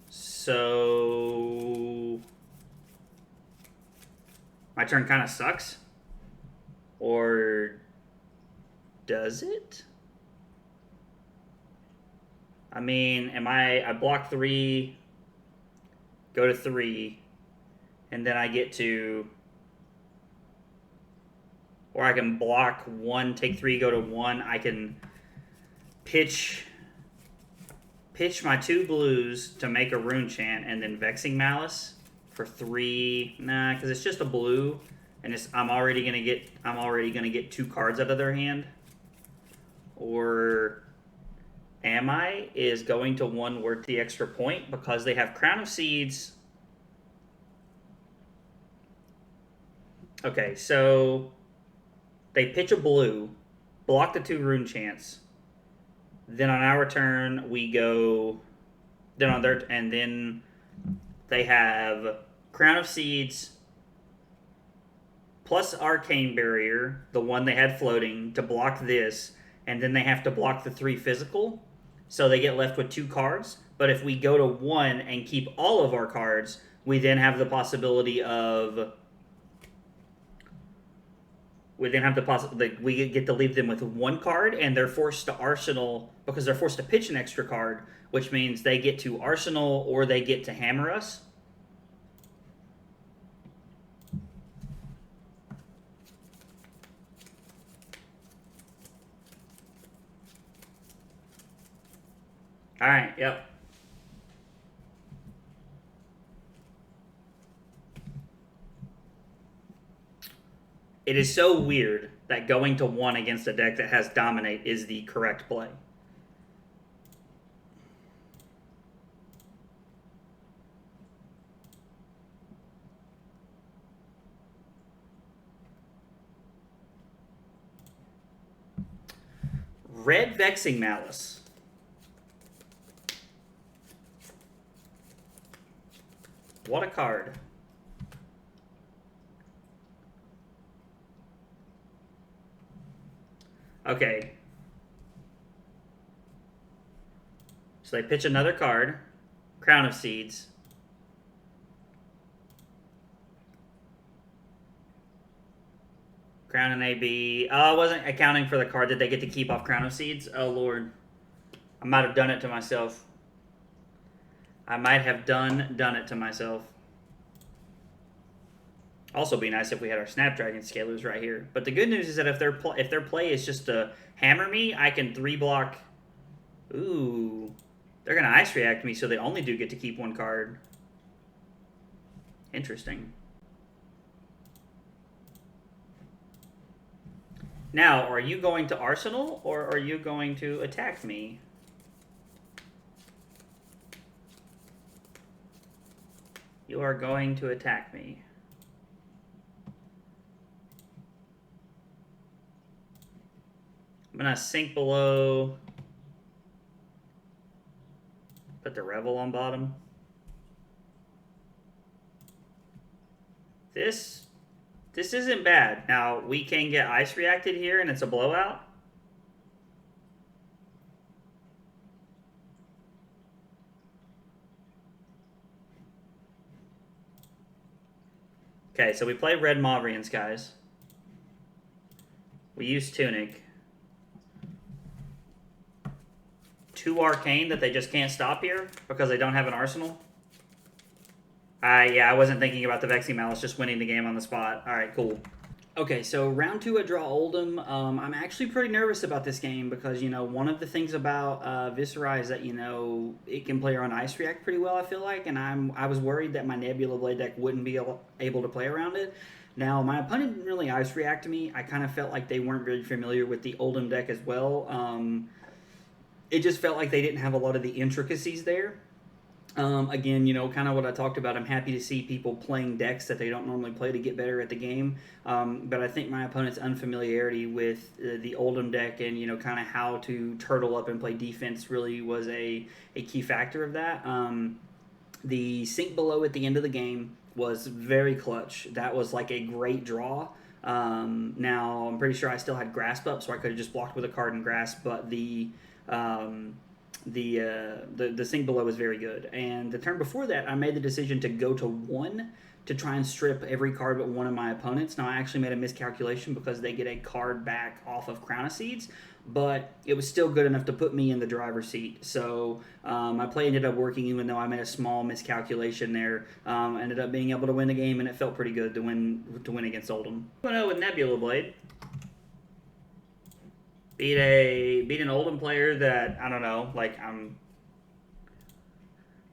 So my turn kind of sucks. Or does it? I mean, I block 3, go to 3, and then I get to... Or I can block 1, take 3, go to 1. I can pitch my 2 blues to make a Rune Chant, and then Vexing Malice for 3. Nah, because it's just a blue, and I'm already gonna get 2 cards out of their hand. Or am I? Is going to 1 worth the extra point because they have Crown of Seeds. Okay, so they pitch a blue, block the 2 Rune Chants. Then on our turn, we go... Then on their... And then they have Crown of Seeds plus Arcane Barrier, the one they had floating, to block this. And then they have to block the 3 physical. So they get left with 2 cards. But if we go to 1 and keep all of our cards, we then have the possibility of... We get to leave them with 1 card, and they're forced to arsenal because they're forced to pitch an extra card, which means they get to arsenal or they get to hammer us. All right, yep. It is so weird that going to 1 against a deck that has Dominate is the correct play. Red Vexing Malice. What a card. Okay. So they pitch another card. Crown of Seeds. Crown and AB. Oh, I wasn't accounting for the card that they get to keep off Crown of Seeds. Oh, Lord. I might have done it to myself. I might have done it to myself. Also be nice if we had our Snapdragon Scalers right here. But the good news is that if their play is just to hammer me, I can 3-block. Ooh. They're going to Ice React me, so they only do get to keep one card. Interesting. Now, are you going to Arsenal, or are you going to attack me? You are going to attack me. I'm going to sink below. Put the Revel on bottom. This isn't bad. Now, we can get Ice Reacted here, and it's a blowout. Okay, so we play Red Mauvrians, guys. We use Tunic. 2 Arcane that they just can't stop here because they don't have an Arsenal. Yeah, I wasn't thinking about the Vexing Malice, just winning the game on the spot. All right, cool. Okay, so round 2, I draw Oldhim. I'm actually pretty nervous about this game because, you know, one of the things about Viserai is that, you know, it can play around Ice React pretty well, I feel like, and I was worried that my Nebula Blade deck wouldn't be able to play around it. Now, my opponent didn't really Ice React me. I kind of felt like they weren't very familiar with the Oldhim deck as well. It just felt like they didn't have a lot of the intricacies there. Again, you know, kind of what I talked about. I'm happy to see people playing decks that they don't normally play to get better at the game. But I think my opponent's unfamiliarity with the Oldhim deck and, you know, kind of how to turtle up and play defense really was a key factor of that. The sink below at the end of the game was very clutch. That was like a great draw. Now, I'm pretty sure I still had Grasp up, so I could have just blocked with a card and Grasp, but the sink below was very good. And the turn before that, I made the decision to go to 1 to try and strip every card but one of my opponents. Now, I actually made a miscalculation because they get a card back off of Crown of Seeds, but it was still good enough to put me in the driver's seat. So my play ended up working, even though I made a small miscalculation there. Ended up being able to win the game, and it felt pretty good to win against Oldhim. 2-0 with Nebula Blade. Beat an Oldhim player that, I don't know, like, I'm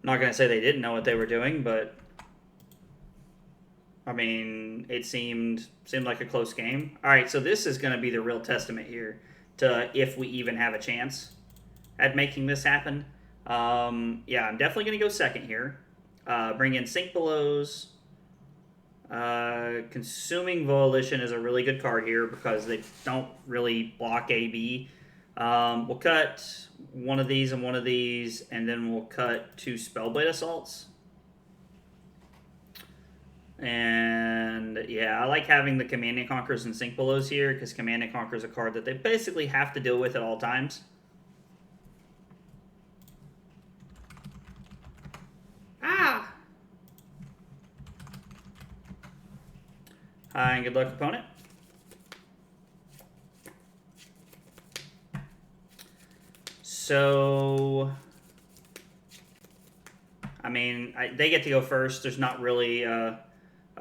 not going to say they didn't know what they were doing, but I mean, it seemed like a close game. All right, so this is going to be the real testament here to if we even have a chance at making this happen. Yeah, I'm definitely going to go second here. Bring in Sink Belows. Consuming Volition is a really good card here because they don't really block AB. We'll cut one of these and one of these, and then we'll cut 2 Spellblade Assaults. And yeah, I like having the Command and Conquerors and Sink Belows here because Command and Conquer is a card that they basically have to deal with at all times. Ah! Hi, and good luck, opponent. So, I mean, they get to go first. There's not really a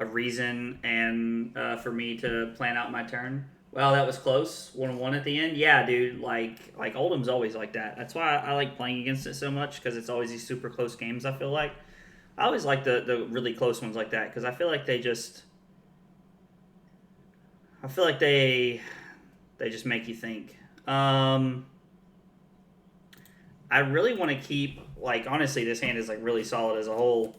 reason and for me to plan out my turn. Well, that was close. 1-1 at the end. Yeah, dude. Like Oldham's always like that. That's why I like playing against it so much because it's always these super close games. I feel like I always like the really close ones like that because I feel like they just. I feel like they just make you think. I really want to keep, like, honestly, this hand is, like, really solid as a whole.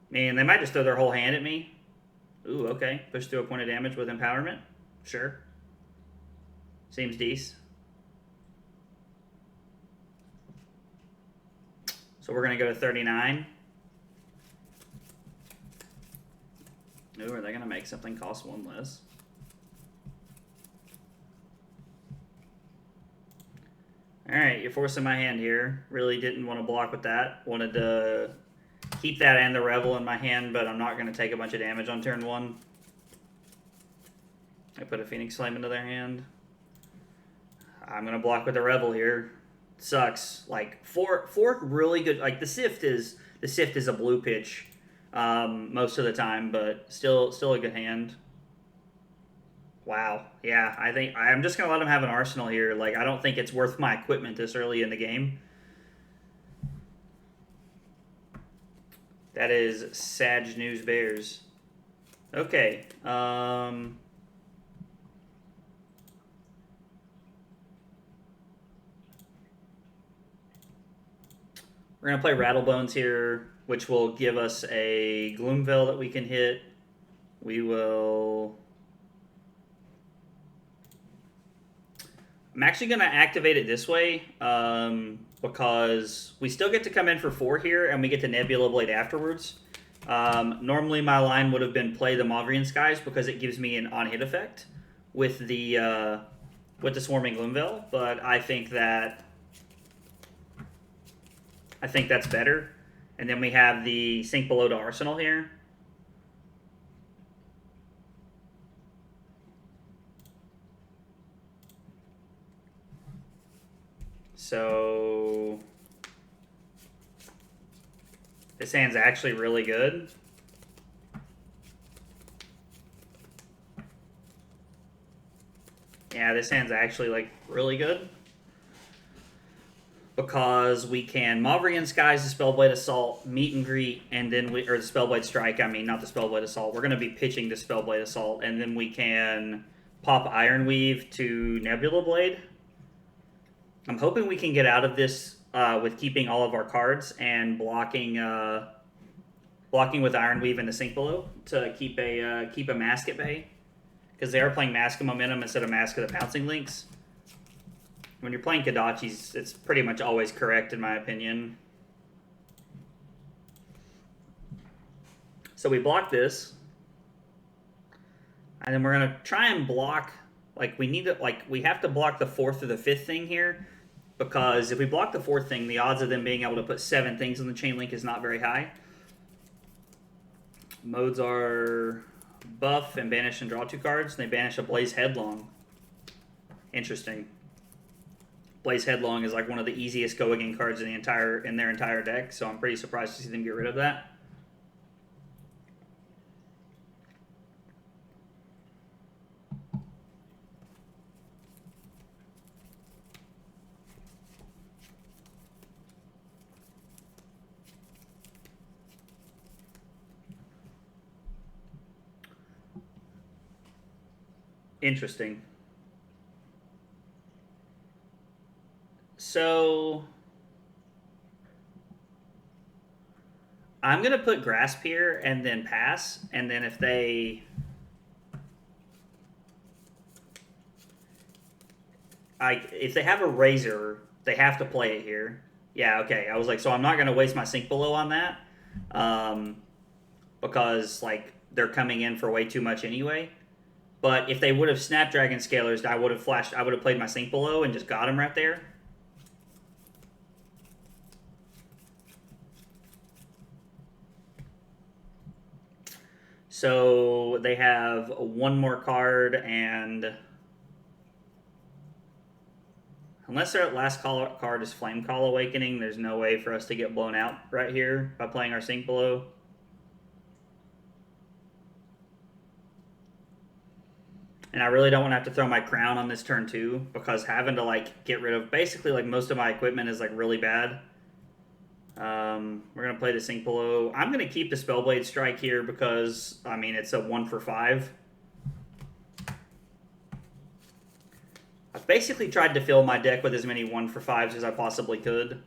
Man, they might just throw their whole hand at me. Ooh, okay. Push through a point of damage with Empowerment. Sure. Seems decent. So we're going to go to 39. Ooh, are they going to make something cost 1 less? Alright, you're forcing my hand here. Really didn't want to block with that. Wanted to keep that and the Revel in my hand, but I'm not going to take a bunch of damage on turn 1. I put a Phoenix Flame into their hand. I'm going to block with the Revel here. Sucks. Like, four really good... Like, the Sift is a blue pitch most of the time, but still a good hand. Wow. Yeah, I think I'm just going to let him have an arsenal here. Like, I don't think it's worth my equipment this early in the game. That is Sag News Bears. Okay. We're going to play Rattlebones here, which will give us a Gloomveil that we can hit. We will... I'm actually going to activate it this way because we still get to come in for 4 here, and we get the Nebula Blade afterwards. Normally my line would have been play the Mauvrian Skies because it gives me an on-hit effect with the Swarming Gloomveil, but I think that's better. And then we have the Sink Below to Arsenal here. So this hand's actually really good. Yeah, this hand's actually like really good. Because we can Mauvrian Skies, the Spellblade Assault, Meet and Greet, and then or the Spellblade Strike, I mean, not the Spellblade Assault. We're going to be pitching the Spellblade Assault, and then we can pop Ironweave to Nebula Blade. I'm hoping we can get out of this with keeping all of our cards and blocking with Ironweave and the Sink Below to keep a Mask at bay. Because they are playing Mask of Momentum instead of Mask of the Pouncing Links. When you're playing Kodachis, it's pretty much always correct in my opinion. So we block this. And then we're going to try and block, like we have to block the 4th or the 5th thing here. Because if we block the 4th thing, the odds of them being able to put 7 things on the chain link is not very high. Modes are buff and banish and draw 2 cards. And they banish a Blaze Headlong. Interesting. Blaze Headlong is like one of the easiest go-again cards in their entire deck, so I'm pretty surprised to see them get rid of that. Interesting. So I'm going to put Grasp here and then pass, and then if they have a Razor, they have to play it here. Yeah, okay. I was like, so I'm not going to waste my Sink Below on that because like they're coming in for way too much anyway. But if they would have Snapdragon Scalers, I would have played my Sink Below and just got him right there. So they have 1 more card, and unless their last card is Flame Call Awakening, there's no way for us to get blown out right here by playing our Sink Below. And I really don't want to have to throw my Crown on this turn too, because having to like get rid of basically like most of my equipment is like really bad. We're going to play the Sink Below. I'm going to keep the Spellblade Strike here because, I mean, it's a 1 for 5. I've basically tried to fill my deck with as many 1 for 5s as I possibly could.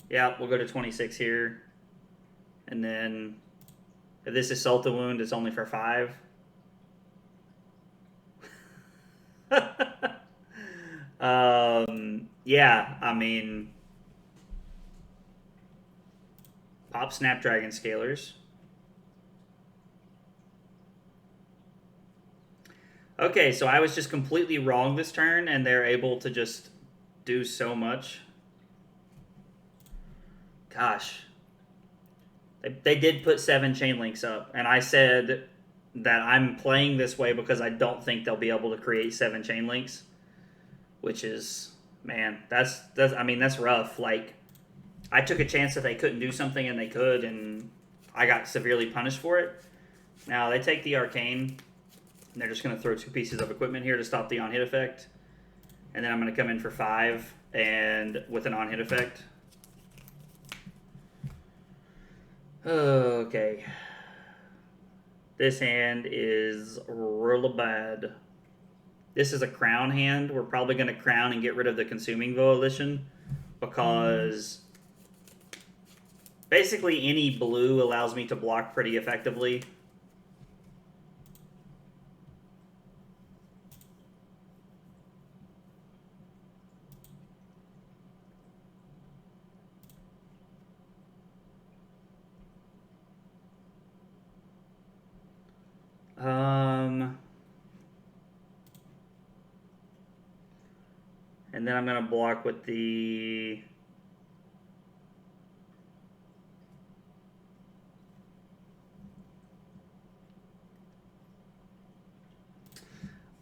Yeah, we'll go to 26 here. And then, if this is Salt the Wound, it's only for 5. Yeah, I mean, pop Snapdragon Scalers. Okay, so I was just completely wrong this turn, and they're able to just do so much. Gosh. They did put 7 chain links up, and I said that I'm playing this way because I don't think they'll be able to create 7 chain links, which is, man, that's I mean, that's rough. Like, I took a chance that they couldn't do something, and they could, and I got severely punished for it. Now, they take the Arcane, and they're just going to throw 2 pieces of equipment here to stop the on-hit effect. And then I'm going to come in for 5 and with an on-hit effect. Okay. This hand is really bad. This is a crown hand. We're probably going to crown and get rid of the Consuming Volition because basically any blue allows me to block pretty effectively. And then I'm going to block with the...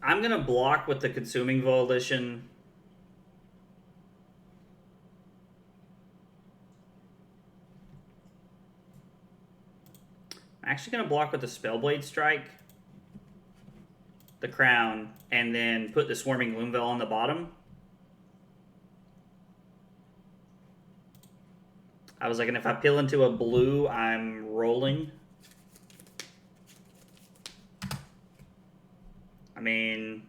I'm going to block with the Consuming Volition. I'm actually going to block with the Spellblade Strike, the Crown, and then put the Swarming Gloomveil on the bottom. I was like, and if I peel into a blue, I'm rolling. I mean...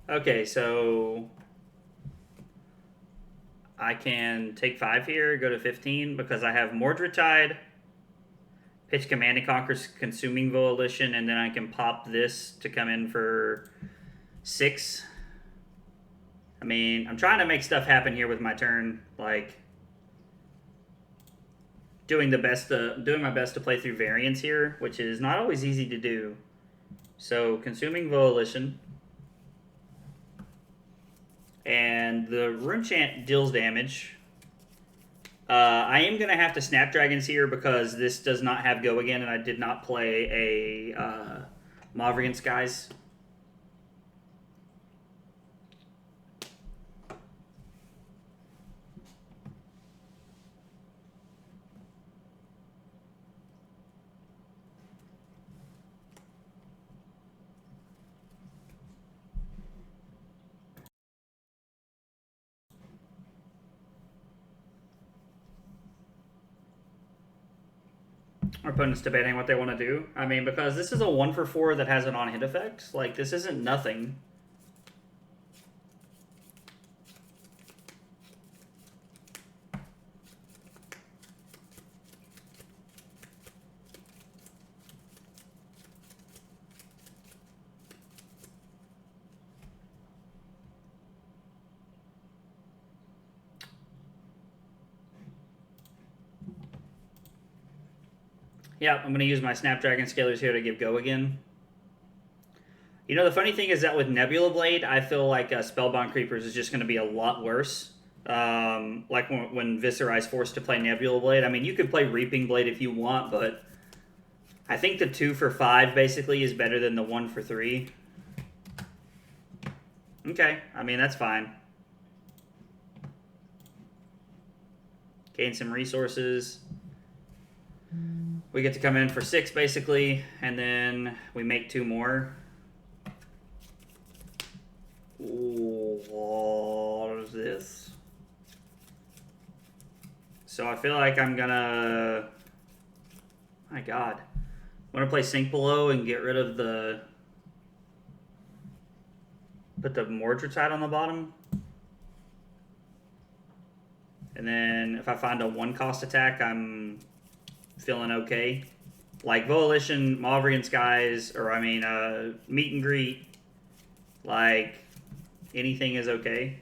Okay, so I can take 5 here, go to 15, because I have Mordred Tide, pitch Command and Conquer's Consuming Volition, and then I can pop this to come in for 6. I mean, I'm trying to make stuff happen here with my turn, like doing my best to play through variants here, which is not always easy to do. So, Consuming Volition. And the Rune Chant deals damage. I am going to have to Snapdragons here because this does not have Go Again, and I did not play a Mauvrion Skies. Our opponent's debating what they want to do. I mean, because this is a 1-for-4 that has an on-hit effect. Like, this isn't nothing. Yeah, I'm going to use my Snapdragon Scalers here to give Go Again. You know, the funny thing is that with Nebula Blade, I feel like Spellbound Creepers is just going to be a lot worse. Like when Viserai is forced to play Nebula Blade. I mean, you could play Reaping Blade if you want, but I think the 2-for-5 basically is better than the 1-for-3. Okay, I mean, that's fine. Gain some resources. We get to come in for 6, basically, and then we make 2 more. Ooh, what is this? So I feel like I'm gonna... My god. I'm gonna play Sink Below and get rid of the... Put the Mordred Tide on the bottom. And then if I find a 1-cost attack, I'm feeling okay. Like Volition, Mauvrian Skies, or I mean, Meet and Greet. Like, anything is okay.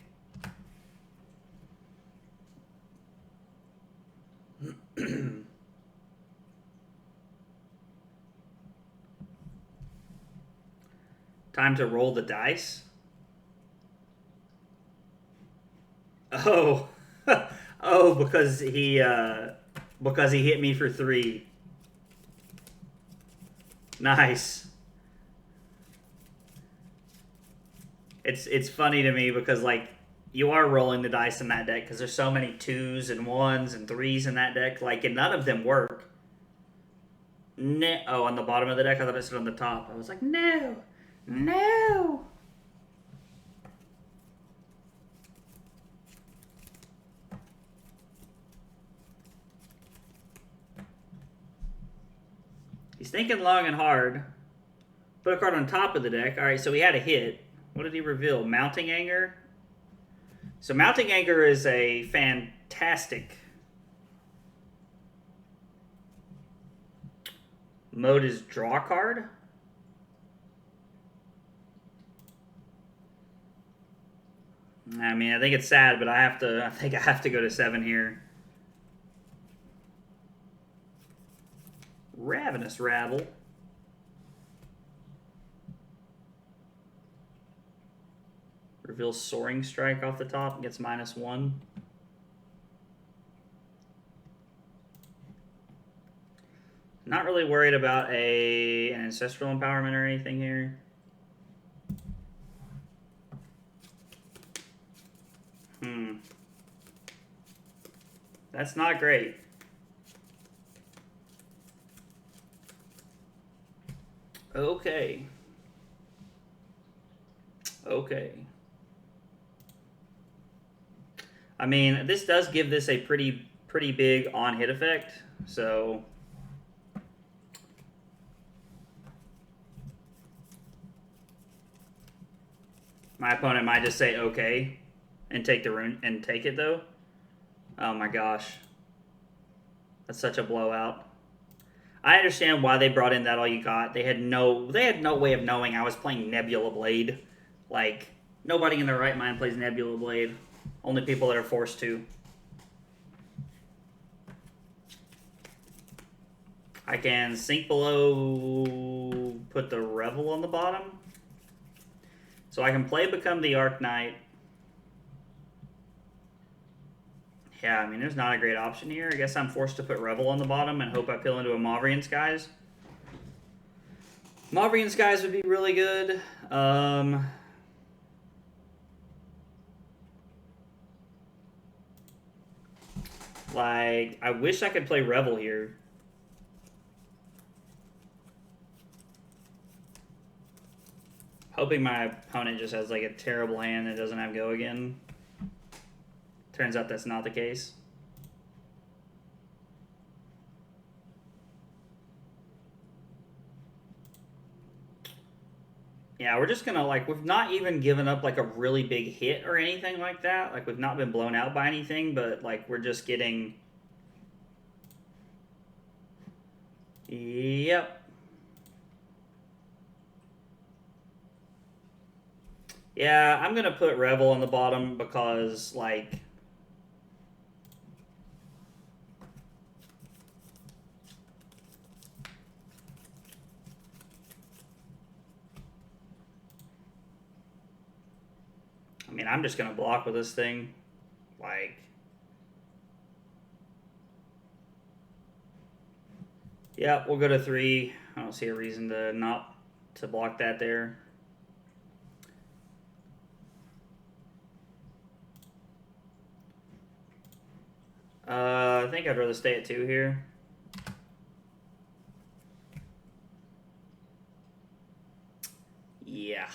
Time to roll the dice. Oh, oh, because he hit me for 3. Nice. It's funny to me because like you are rolling the dice in that deck because there's so many 2s and 1s and 3s in that deck. Like, and none of them work. Oh, on the bottom of the deck, I thought it said on the top. I was like, no, no. He's thinking long and hard. Put a card on top of the deck. All right, so he had a hit. What did he reveal? Mounting Anger. So Mounting Anger is a fantastic mode. Is draw card. I mean, I think it's sad, but I think I have to go to 7 here. Ravenous Rabble. Reveals Soaring Strike off the top and gets -1. Not really worried about an Ancestral Empowerment or anything here. That's not great. Okay. Okay. I mean, this does give this a pretty big on-hit effect, so my opponent might just say okay and take the rune and take it though. Oh my gosh. That's such a blowout. I understand why they brought in that all you got. They had no way of knowing I was playing Nebula Blade. Like, nobody in their right mind plays Nebula Blade. Only people that are forced to. I can sink below, put the Revel on the bottom. So I can play Become the Arc Knight. Yeah, I mean, there's not a great option here. I guess I'm forced to put Revel on the bottom and hope I peel into a Mauvrian Skies. Mauvrian Skies would be really good. Like, I wish I could play Revel here. Hoping my opponent just has like a terrible hand that doesn't have go again. Turns out that's not the case. Yeah, we're just gonna like, we've not even given up like a really big hit or anything like that. Like, we've not been blown out by anything, but like we're just getting... Yep. Yeah, I'm gonna put Revel on the bottom because like... I mean, I'm just gonna block with this thing. Like... Yeah, we'll go to 3. I don't see a reason to not to block that there. I think I'd rather stay at 2 here. Yeah.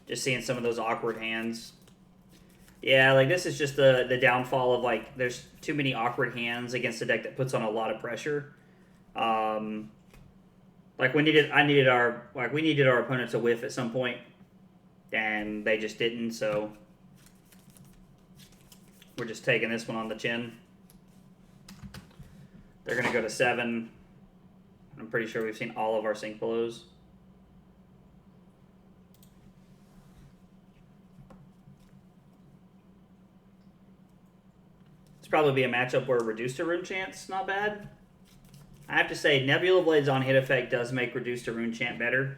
Just seeing some of those awkward hands. Yeah, like this is just the downfall of like there's too many awkward hands against a deck that puts on a lot of pressure. Like we needed our opponent to whiff at some point, and they just didn't, so we're just taking this one on the chin. They're going to go to 7. I'm pretty sure we've seen all of our sink belows. It's probably be a matchup where reduced to rune chance, not bad. I have to say, Nebula Blade's on hit effect does make reduced to rune chant better.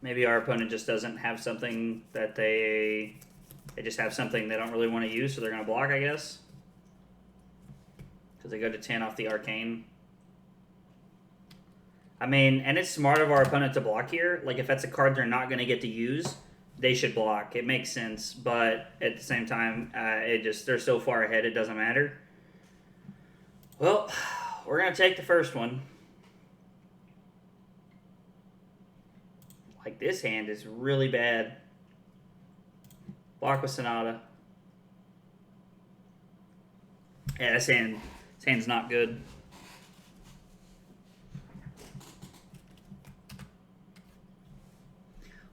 Maybe our opponent just doesn't have something that they just have something they don't really want to use, so they're going to block, I guess. Because they go to 10 off the Arcane. I mean, and it's smart of our opponent to block here. Like, if that's a card they're not going to get to use, they should block. It makes sense, but at the same time, they're so far ahead, it doesn't matter. Well, we're going to take the first one. Like, this hand is really bad. Block with Sonata. Yeah, this hand's not good.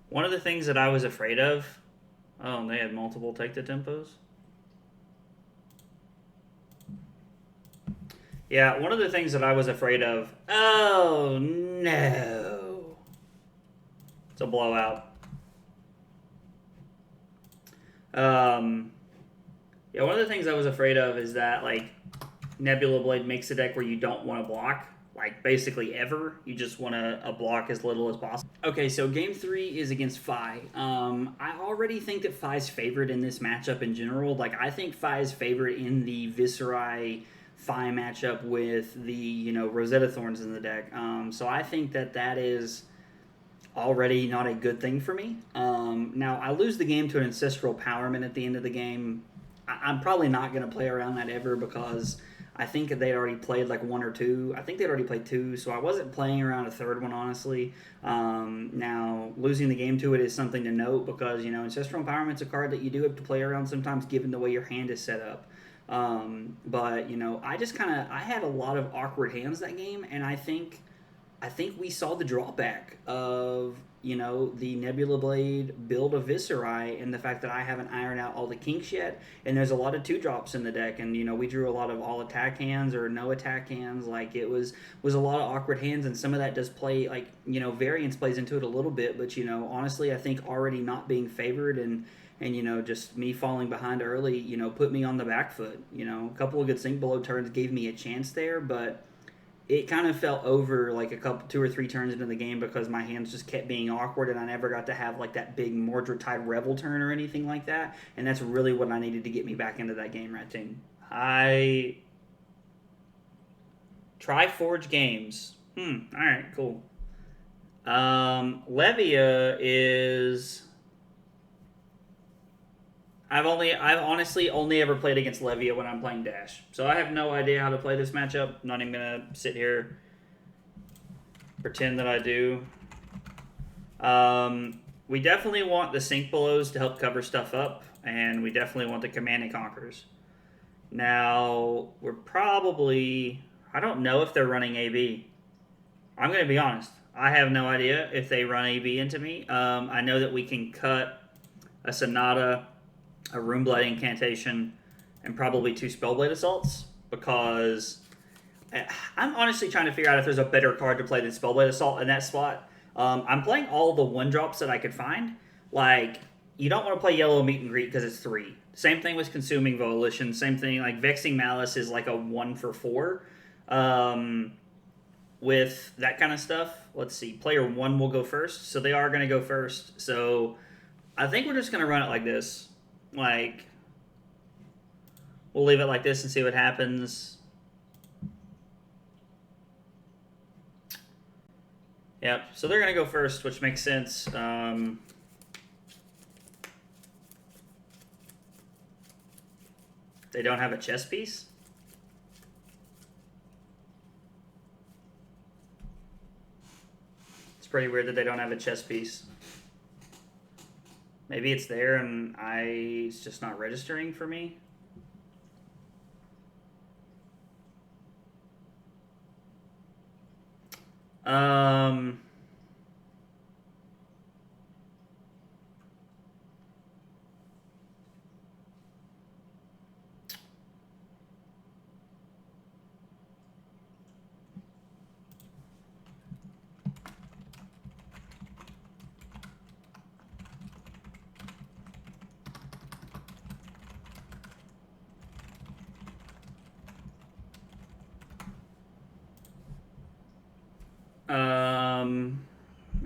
One of the things that I was afraid of... Oh, they had multiple take the tempos? Yeah, one of the things that I was afraid of... Oh, no. It's a blowout. Yeah, one of the things I was afraid of is that, like, Nebula Blade makes a deck where you don't want to block, like, basically ever. You just want to block as little as possible. Okay, so game 3 is against Fi. I already think that Fi's favored in this matchup in general. Like, I think Fi is favored in the Viserai Fi matchup with the, Rosetta Thorns in the deck. So I think that is already not a good thing for me. Now, I lose the game to an Ancestral Empowerment at the end of the game. I'm probably not going to play around that ever because I think they'd already played like 1 or 2. I think they'd already played 2, so I wasn't playing around a third one, honestly. Now, losing the game to it is something to note because, Ancestral Empowerment's a card that you do have to play around sometimes given the way your hand is set up. But, I had a lot of awkward hands that game, and I think we saw the drawback of, the Nebula Blade build of Viserai and the fact that I haven't ironed out all the kinks yet. And there's a lot of 2-drops in the deck. And, we drew a lot of all attack hands or no attack hands. Like, it was a lot of awkward hands. And some of that does play, like, variance plays into it a little bit. But, honestly, I think already not being favored and just me falling behind early, put me on the back foot. A couple of good sink below turns gave me a chance there. But it kind of fell over like 2 or 3 turns into the game because my hands just kept being awkward and I never got to have like that big Mordred Tide Revel turn or anything like that. And that's really what I needed to get me back into that game, Rat Team. Triforge Games. Alright, cool. Levia is... I've honestly only ever played against Levia when I'm playing Dash. So I have no idea how to play this matchup. I'm not even going to sit here pretend that I do. We definitely want the Sink Belows to help cover stuff up. And we definitely want the Command and Conquers. Now, we're probably... I don't know if they're running AB. I'm going to be honest. I have no idea if they run AB into me. I know that we can cut a Sonata, a Runeblight Incantation, and probably 2 Spellblade Assaults, because I'm honestly trying to figure out if there's a better card to play than Spellblade Assault in that spot. I'm playing all the 1-drops that I could find. Like, you don't want to play Yellow Meet and Greet because it's 3. Same thing with Consuming Volition. Same thing, like Vexing Malice is like a 1 for 4. With that kind of stuff. Let's see, player 1 will go first, so they are going to go first. So I think we're just going to run it like this. Like, we'll leave it like this and see what happens. Yep, so they're going to go first, which makes sense. They don't have a chess piece? pretty weird that they don't have a chess piece. Maybe it's there and it's just not registering for me.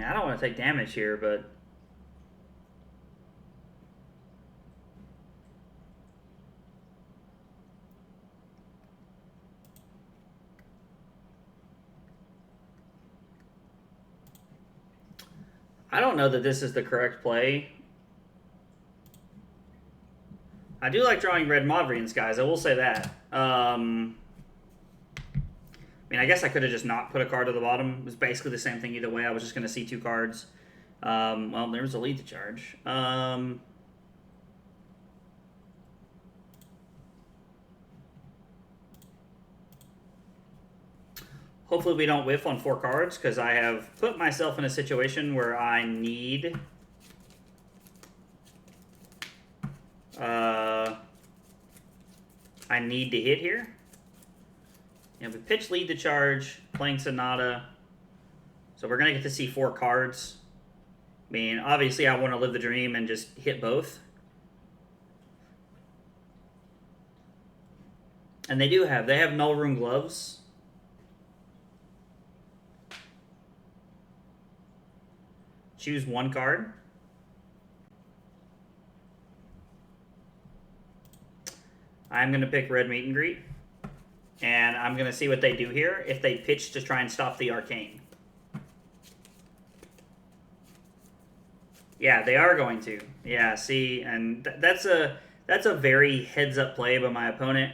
I don't want to take damage here, but I don't know that this is the correct play. I do like drawing red Mauvrians, guys. I will say that. I mean, I guess I could have just not put a card to the bottom. It was basically the same thing either way. I was just going to see 2 cards. Well, there's a lead to charge. Hopefully we don't whiff on 4 cards, because I have put myself in a situation where I need... I need to hit here. And we pitch lead to charge, playing Sonata. So we're going to get to see 4 cards. I mean, obviously I want to live the dream and just hit both. And they have Null Room Gloves. Choose 1 card. I'm going to pick Red Meet and Greet. And I'm going to see what they do here, if they pitch to try and stop the Arcane. Yeah, they are going to. Yeah, see, and that's a very heads-up play by my opponent.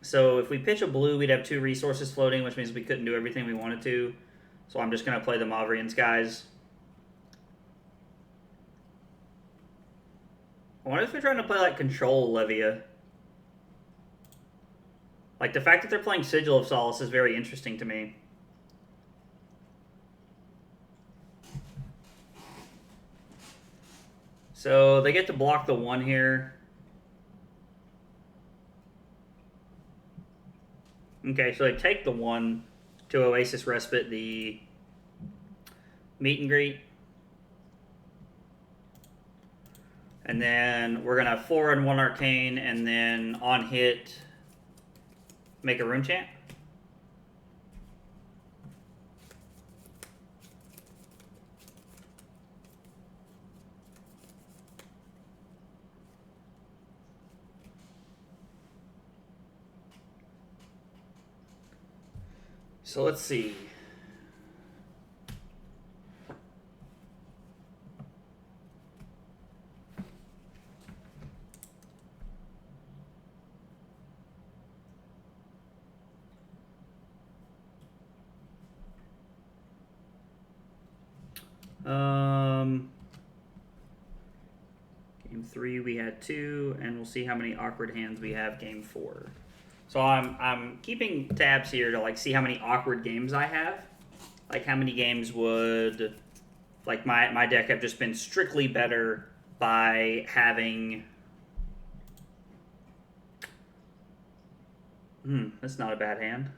So if we pitch a blue, we'd have 2 resources floating, which means we couldn't do everything we wanted to. So I'm just going to play the Mauvrians, guys. I wonder if they're trying to play, like, Control Levia. Like, the fact that they're playing Sigil of Solace is very interesting to me. So they get to block the 1 here. Okay, so they take the 1 to Oasis Respite the Meet and Greet. And then we're going to 4 and 1 Arcane, and then on hit, make a Rune Chant. So let's see. Game 3 we had 2, and we'll see how many awkward hands we have game 4. So I'm keeping tabs here to like see how many awkward games I have. Like how many games would like my deck have just been strictly better by having that's not a bad hand.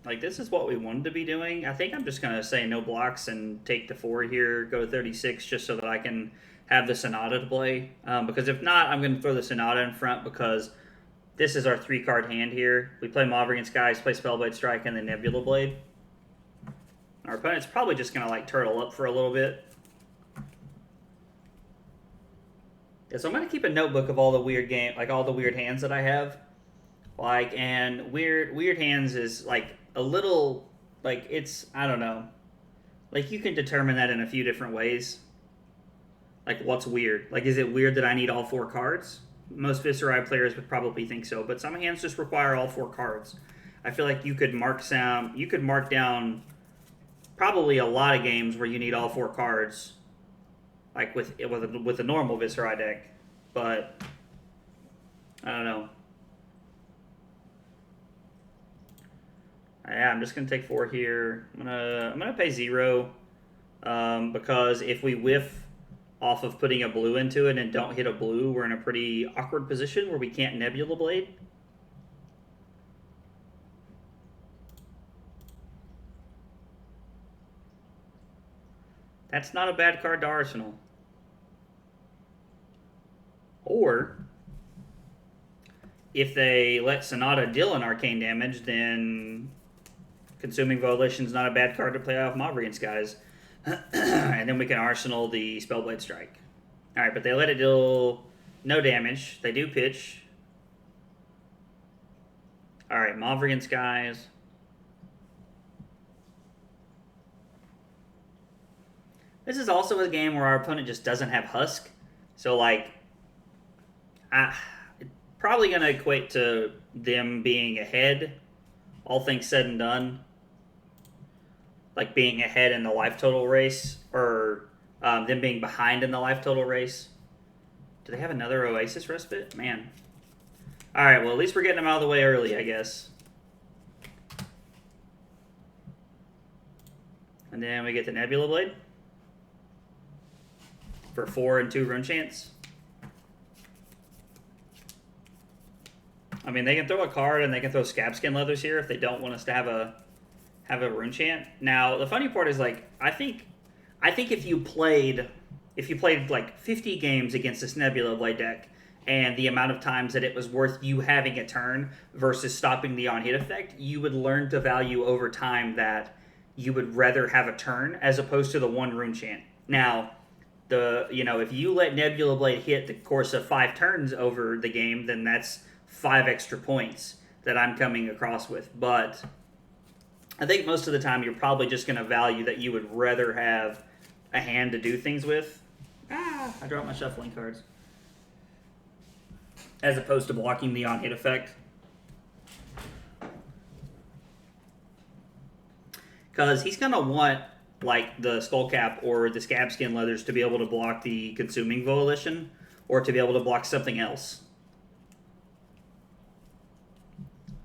Like, this is what we wanted to be doing. I think I'm just going to say no blocks and take the 4 here, go 36, just so that I can have the Sonata to play. Because if not, I'm going to throw the Sonata in front, because this is our 3-card hand here. We play Mauvrian Skies, play Spellblade Strike, and then Nebula Blade. Our opponent's probably just going to, like, turtle up for a little bit. Yeah, so I'm going to keep a notebook of all the weird all the weird hands that I have. Like, and weird hands is, like, a little, like, it's, I don't know. Like, you can determine that in a few different ways. Like, what's weird? Like, is it weird that I need all 4 cards? Most Viserai players would probably think so, but some hands just require all 4 cards. I feel like you could mark down probably a lot of games where you need all 4 cards, like with a normal Viserai deck, but I don't know. Yeah, I'm just gonna take 4 here. I'm gonna pay 0 because if we whiff off of putting a blue into it and don't hit a blue, we're in a pretty awkward position where we can't Nebula Blade. That's not a bad card to Arsenal. Or, if they let Sonata deal an arcane damage, then Consuming Volition's not a bad card to play off Mauvrion Skies. And then we can Arsenal the Spellblade Strike. Alright, but they let it deal no damage. They do pitch. Alright, Mauvrion Skies. This is also a game where our opponent just doesn't have Husk. So, like, it's probably going to equate to them being ahead, all things said and done. Like being ahead in the life total race, or them being behind in the life total race. Do they have another Oasis Respite? Man. Alright, well, at least we're getting them out of the way early, I guess. And then we get the Nebula Blade for 4 and 2 rune chance. I mean, they can throw a card and they can throw Scabskin Leathers here if they don't want us to have a rune chant. Now, the funny part is, like, I think if you played like 50 games against this Nebula Blade deck, and the amount of times that it was worth you having a turn versus stopping the on-hit effect, you would learn to value over time that you would rather have a turn as opposed to the 1 rune chant. Now, if you let Nebula Blade hit the course of 5 turns over the game, then that's 5 extra points that I'm coming across with. But I think most of the time you're probably just going to value that you would rather have a hand to do things with. I dropped my shuffling cards. As opposed to blocking the on-hit effect. Because he's going to want, like, the Skullcap or the Scabskin Leathers to be able to block the Consuming Volition, or to be able to block something else.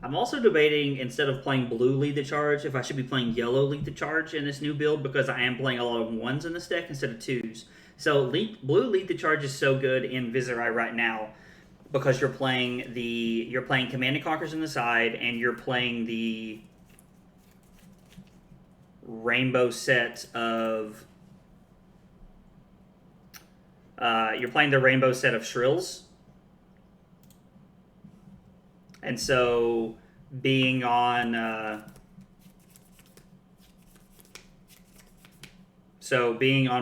I'm also debating, instead of playing blue Lead the Charge, if I should be playing yellow Lead the Charge in this new build, because I am playing a lot of 1s in this deck instead of 2s. So blue Lead the Charge is so good in Viserai right now, because you're playing Command and Conquers on the side, and you're playing the rainbow set of Shrills. And so being on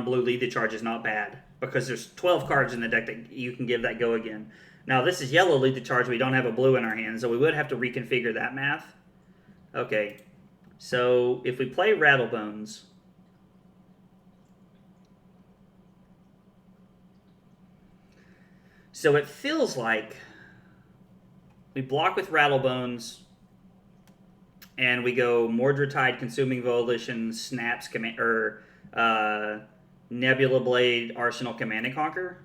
blue Lead the Charge is not bad, because there's 12 cards in the deck that you can give that go again. Now this is yellow Lead the Charge. We don't have a blue in our hands, so we would have to reconfigure that math. Okay, so if we play Rattlebones, so it feels like we block with Rattlebones, and we go Mordred-Tide, Consuming Volition, Snaps, Nebula Blade, Arsenal, Command and Conquer.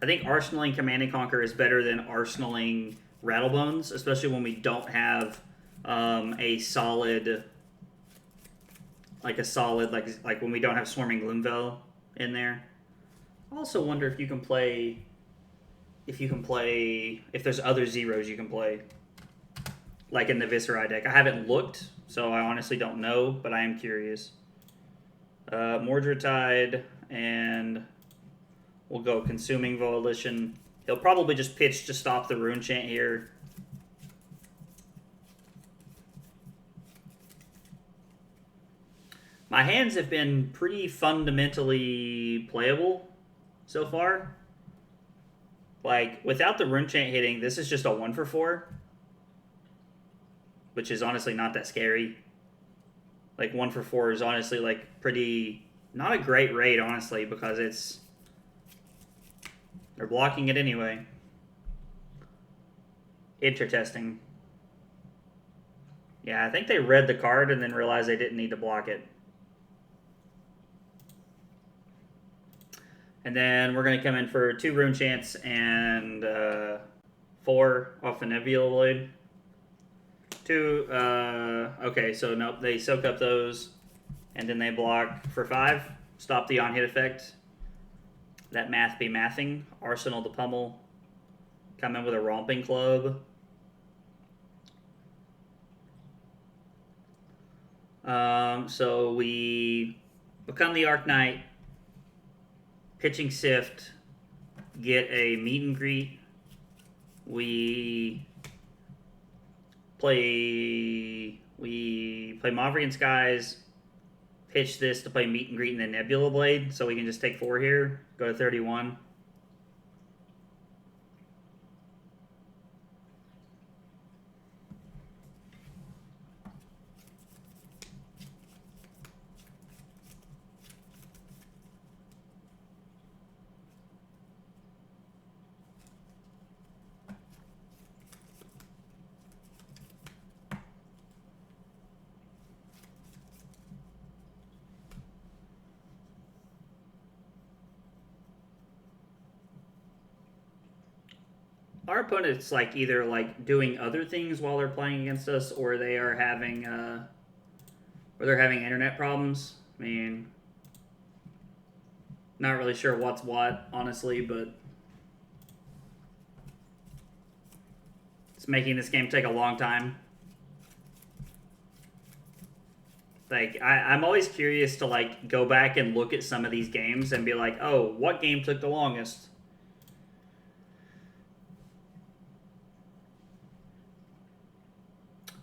I think arsenaling Command and Conquer is better than arsenaling Rattlebones, especially when we don't have a solid like when we don't have Swarming Gloomveil in there. I also wonder if you can play. If there's other zeros you can play, like in the Viserai deck. I haven't looked, so I honestly don't know, but I am curious. Mordred-Tide, and we'll go Consuming Volition. He'll probably just pitch to stop the rune chant here. My hands have been pretty fundamentally playable so far. Like, without the rune chant hitting, this is just a 1 for 4. Which is honestly not that scary. Like, 1 for 4 is honestly, like, pretty... Not a great rate, honestly, because it's... They're blocking it anyway. Intertesting. Yeah, I think they read the card and then realized they didn't need to block it. And then we're going to come in for 2 Rune Chants and 4 off the Nebula Blade. 2, okay, so nope, they soak up those, and then they block for 5. Stop the on-hit effect. That math be mathing. Arsenal the Pummel. Come in with a Romping Club. So we become the Arc Knight. Pitching Sift. Get a Meet and Greet. We play Mavrian Skies. Pitch this to play Meet and Greet and then Nebula Blade, so we can just take 4 here, go to 31. Our opponent's like either like doing other things while they're playing against us, or they are having internet problems. I mean, not really sure what's what, honestly, but it's making this game take a long time. Like, I'm always curious to like go back and look at some of these games and be like, oh, what game took the longest?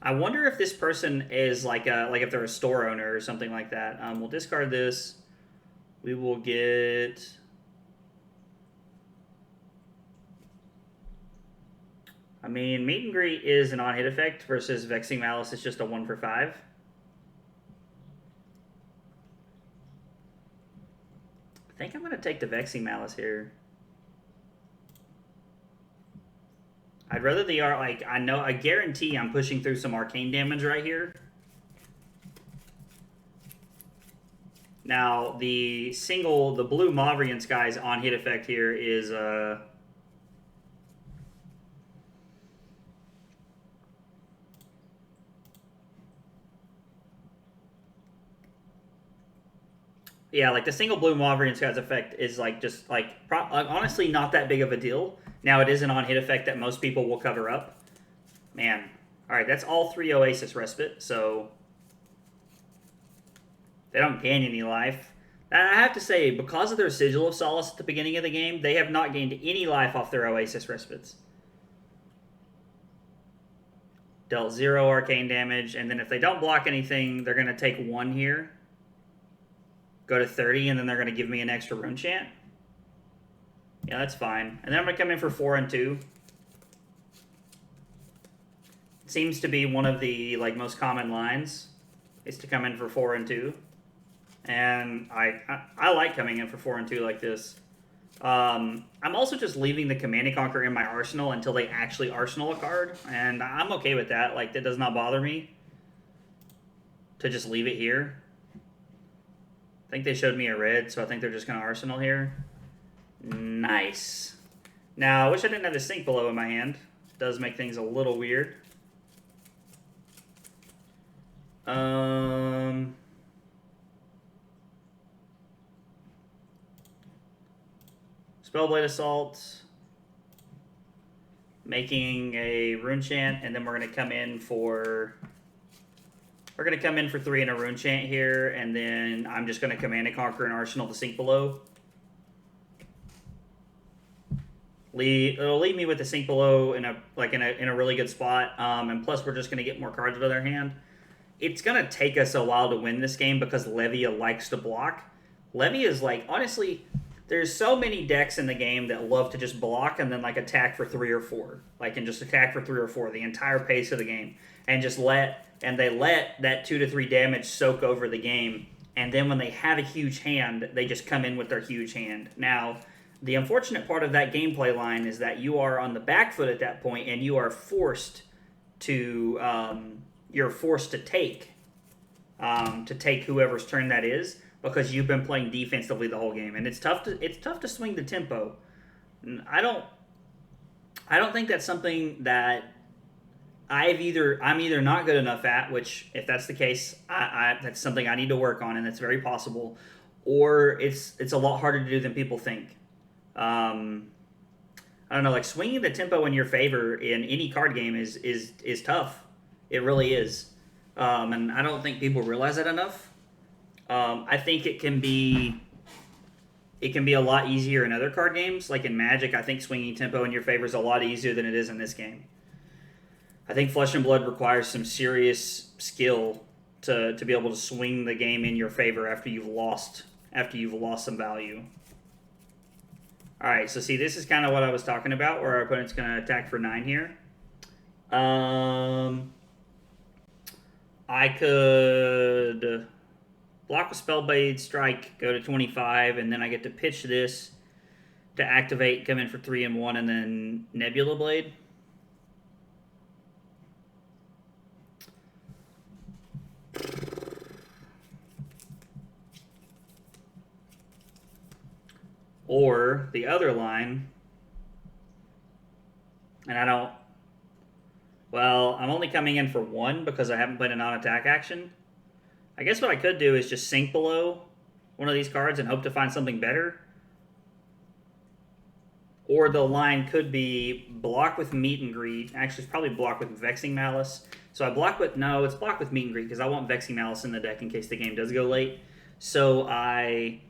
I wonder if this person is like if they're a store owner or something like that. We'll discard this. We will get. I mean, Meet and Greet is an on-hit effect versus Vexing Malice is just a 1 for 5. I think I'm going to take the Vexing Malice here. I'd rather the like I guarantee I'm pushing through some arcane damage right here. Now the blue Mavrian Skies on hit effect here is yeah, like the single blue Mavrian Skies effect is like just like honestly not that big of a deal. Now it is an on-hit effect that most people will cover up. Man. Alright, that's all 3 Oasis Respite, so they don't gain any life. I have to say, because of their Sigil of Solace at the beginning of the game, they have not gained any life off their Oasis Respites. Dealt 0 arcane damage, and then if they don't block anything, they're going to take 1 here. Go to 30, and then they're going to give me an extra Rune Chant. Yeah, that's fine. And then I'm going to come in for 4 and 2. It seems to be one of the like most common lines, is to come in for 4 and 2. And I like coming in for 4 and 2 like this. I'm also just leaving the Command and Conquer in my arsenal until they actually arsenal a card. And I'm okay with that. Like, that does not bother me to just leave it here. I think they showed me a red, so I think they're just going to arsenal here. Nice. Now, I wish I didn't have the Sink Below in my hand. It does make things a little weird. Spellblade Assault. Making a Rune Chant, and then we're going to come in for... We're going to come in for 3 and a Rune Chant here, and then I'm just going to Command and Conquer an Arsenal to Sink Below. It'll leave me with the Sink Below in a really good spot, and plus we're just going to get more cards out of their hand. It's going to take us a while to win this game because Levia likes to block. Levia is like, honestly, there's so many decks in the game that love to just block and then like attack for 3 or 4. Like, and just attack for 3 or 4 the entire pace of the game. And just let that 2 to 3 damage soak over the game. And then when they have a huge hand, they just come in with their huge hand. Now, The unfortunate part of that gameplay line is that you are on the back foot at that point, and you are forced to take whoever's turn that is, because you've been playing defensively the whole game, and it's tough to swing the tempo. I don't think that's something that I'm either not good enough at, which if that's the case, that's something I need to work on, and that's very possible, or it's a lot harder to do than people think. I don't know, like swinging the tempo in your favor in any card game is tough. It really is, and I don't think people realize that enough. I think it can be a lot easier in other card games, like in Magic. I think swinging tempo in your favor is a lot easier than it is in this game. I think Flesh and Blood requires some serious skill to be able to swing the game in your favor after you've lost some value. All right, so see, this is kind of what I was talking about, where our opponent's going to attack for 9 here. I could block with Spellblade, strike, go to 25, and then I get to pitch this to activate, come in for 3 and 1, and then Nebula Blade. Or the other line, and I'm only coming in for 1 because I haven't played a non-attack action. I guess what I could do is just sink below one of these cards and hope to find something better. Or the line could be block with Meet and Greet. Actually, it's probably block with Vexing Malice. So it's block with Meet and Greet because I want Vexing Malice in the deck in case the game does go late. So I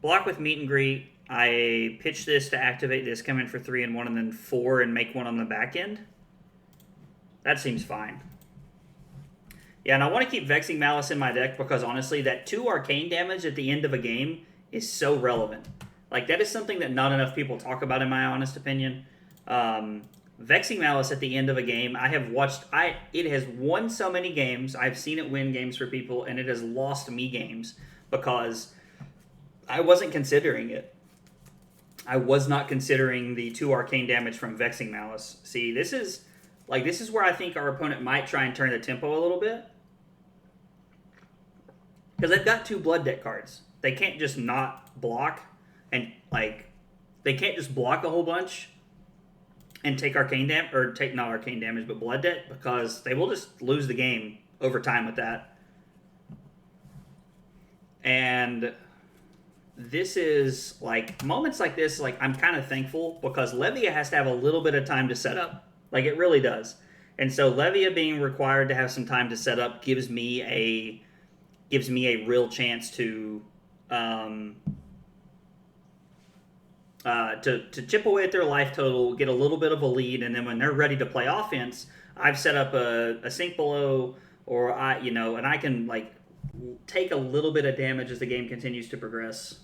block with Meet and Greet. I pitch this to activate this, come in for 3 and 1, and then 4 and make 1 on the back end. That seems fine. Yeah, and I want to keep Vexing Malice in my deck because honestly, that 2 arcane damage at the end of a game is so relevant. Like, that is something that not enough people talk about, in my honest opinion. Vexing Malice at the end of a game, it has won so many games. I've seen it win games for people, and it has lost me games because I wasn't considering it. I was not considering the 2 arcane damage from Vexing Malice. See, this is where I think our opponent might try and turn the tempo a little bit. Because they've got 2 blood deck cards. They can't just not block, and they can't just block a whole bunch and take arcane damage, or take not arcane damage, but blood debt, because they will just lose the game over time with that. And this is, moments like this, I'm kind of thankful, because Levia has to have a little bit of time to set up. It really does. And so Levia being required to have some time to set up gives me a real chance to chip away at their life total, get a little bit of a lead, and then when they're ready to play offense, I've set up a sink below, and I can take a little bit of damage as the game continues to progress.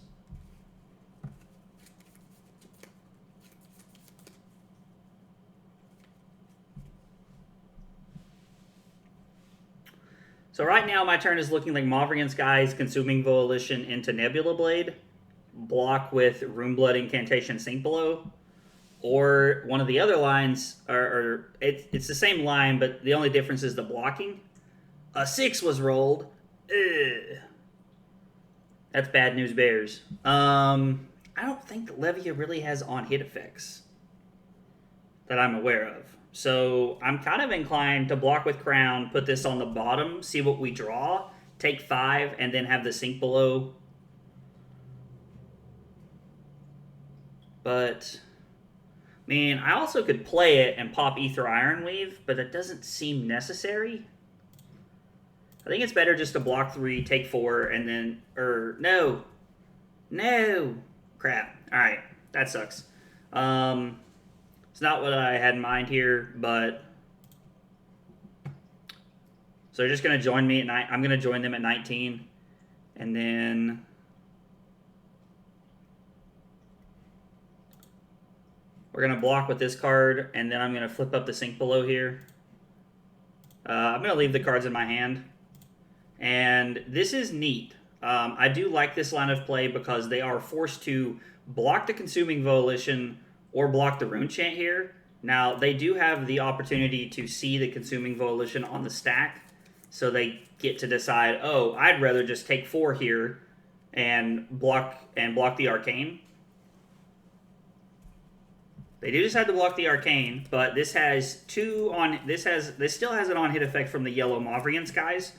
So right now my turn is looking like Mauvrion Sky's Consuming Volition into Nebula Blade, block with Runeblood Incantation Sink Below, or one of the other lines, it's the same line, but the only difference is the blocking. A 6 was rolled. Ugh. That's bad news bears. I don't think that Levia really has on-hit effects that I'm aware of. So I'm kind of inclined to block with Crown, put this on the bottom, see what we draw, take 5, and then have the sink below. But, man, I also could play it and pop Ether Ironweave, but that doesn't seem necessary. I think it's better just to block 3, take 4, and then, no. Crap. Alright, that sucks. It's not what I had in mind here, but so they're just going to join me at I'm going to join them at 19, and then we're going to block with this card, and then I'm going to flip up the sink below here. I'm going to leave the cards in my hand, and this is neat. I do like this line of play because they are forced to block the Consuming Volition or block the Rune Chant here. Now, they do have the opportunity to see the Consuming Volition on the stack, so they get to decide, oh, I'd rather just take 4 here and block the Arcane. They do decide to block the Arcane, but this has 2 on. This still has an on-hit effect from the yellow Mavrian Skies.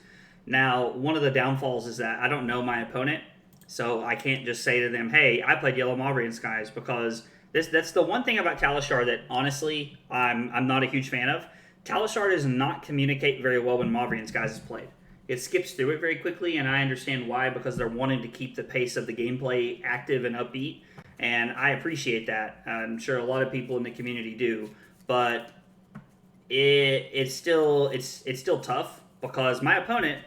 Now, one of the downfalls is that I don't know my opponent, so I can't just say to them, hey, I played yellow Mavrian Skies, because that's the one thing about Talishar that, honestly, I'm not a huge fan of. Talishar does not communicate very well when Mavrian Skies is played. It skips through it very quickly, and I understand why, because they're wanting to keep the pace of the gameplay active and upbeat, and I appreciate that. I'm sure a lot of people in the community do, but it's still tough, because my opponent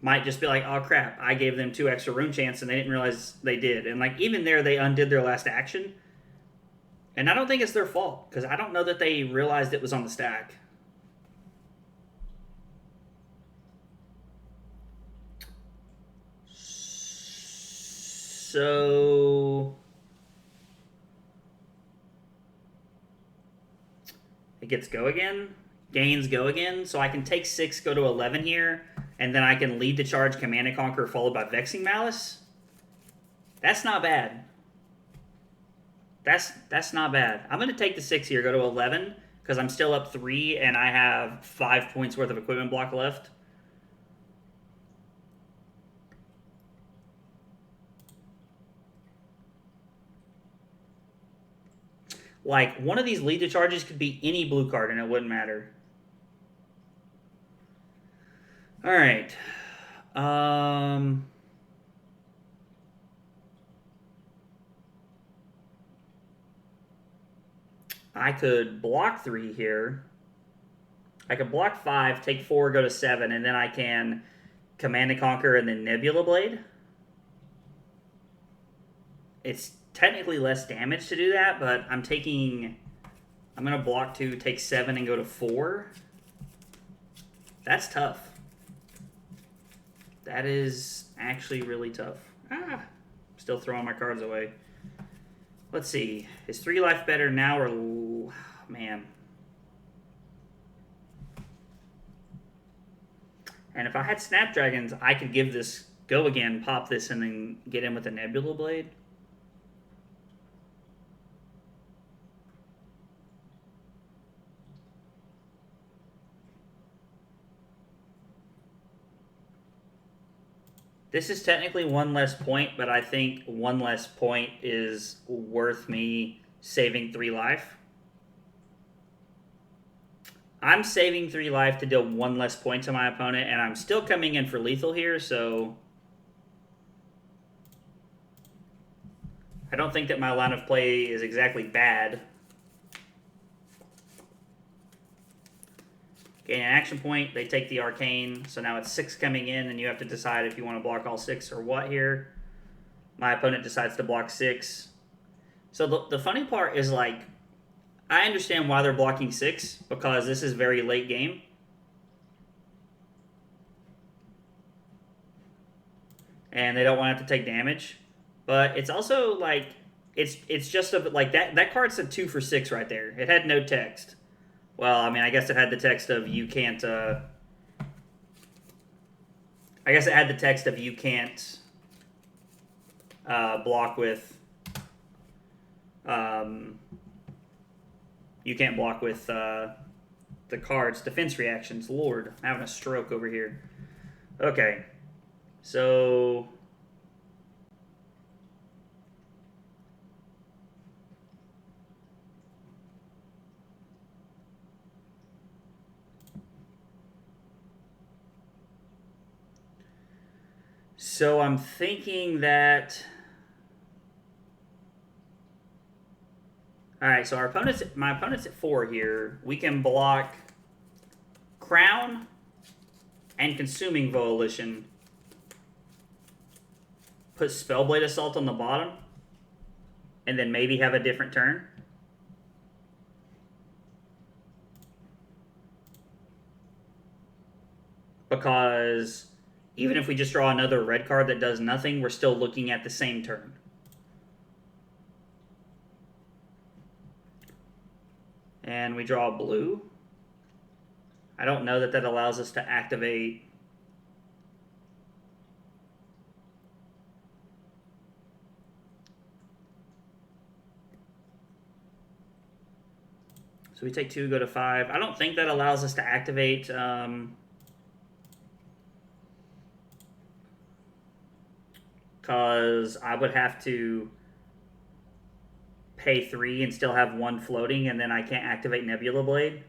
might just be like, oh crap, I gave them 2 extra rune chants and they didn't realize they did. And even there, they undid their last action. And I don't think it's their fault, because I don't know that they realized it was on the stack. So it gets go again. Gains go again. So I can take 6, go to 11 here. And then I can lead the charge Command and Conquer followed by Vexing Malice. That's not bad. That's not bad. I'm going to take the 6 here, go to 11, because I'm still up 3 and I have 5 points worth of equipment block left. One of these lead the charges could be any blue card and it wouldn't matter. All right. I could block 3 here. I could block 5, take 4, go to 7, and then I can Command and Conquer and then Nebula Blade. It's technically less damage to do that, but I'm going to block 2, take 7, and go to 4. That's tough. That is actually really tough. Still throwing my cards away. Let's see. Is 3 life better now or... Man. And if I had Snapdragons, I could give this go again, pop this, and then get in with a Nebula Blade. This is technically 1 less point, but I think 1 less point is worth me saving 3 life. I'm saving 3 life to deal 1 less point to my opponent, and I'm still coming in for lethal here, so... I don't think that my line of play is exactly bad. Gain an action point, they take the Arcane, so now it's 6 coming in, and you have to decide if you want to block all 6 or what here. My opponent decides to block 6. So the funny part is, I understand why they're blocking 6, because this is very late game. And they don't want to have to take damage. But it's also, it's just that card's a 2 for 6 right there. It had no text. Well, I mean, I guess it had the text of you can't, I guess it had the text of you can't block with, you can't block with the card's defense reactions. Lord, I'm having a stroke over here. Okay, so... So I'm thinking that... Alright, so my opponent's at 4 here. We can block Crown and Consuming Volition. Put Spellblade Assault on the bottom. And then maybe have a different turn. Because Even if we just draw another red card that does nothing, we're still looking at the same turn. And we draw a blue. I don't know that that allows us to activate. So we take 2, go to 5. I don't think that allows us to activate. Because I would have to pay 3 and still have 1 floating, and then I can't activate Nebula Blade.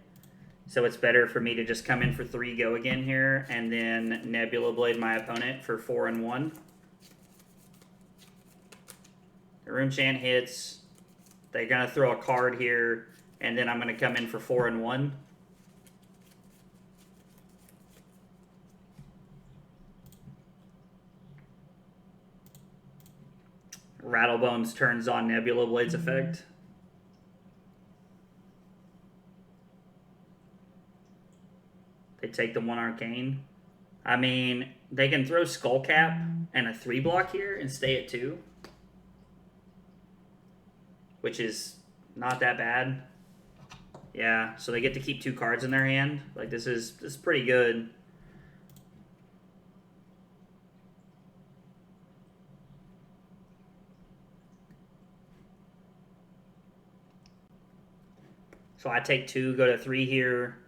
So it's better for me to just come in for 3, go again here, and then Nebula Blade my opponent for 4 and 1. The Rune Chant hits. They're going to throw a card here, and then I'm going to come in for 4 and 1. Rattlebones turns on Nebula Blade's effect. They take the 1 arcane. I mean, they can throw Skullcap and a 3 block here and stay at 2. Which is not that bad. Yeah, so they get to keep 2 cards in their hand. Like, this is pretty good. So I take 2, go to 3 here.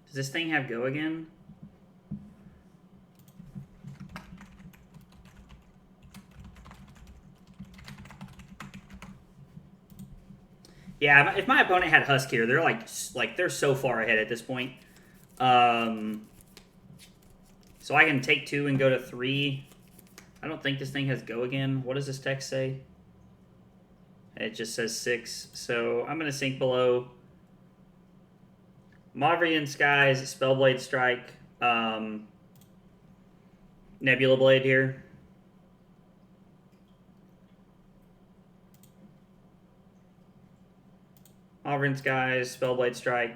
Does this thing have go again? Yeah, if my opponent had Husk here, they're like they're so far ahead at this point. So I can take 2 and go to 3. I don't think this thing has go again. What does this text say? It just says 6. So I'm going to sink below. Mavrian Skies, Spellblade Strike, Nebula Blade here. Mavrian Skies, Spellblade Strike.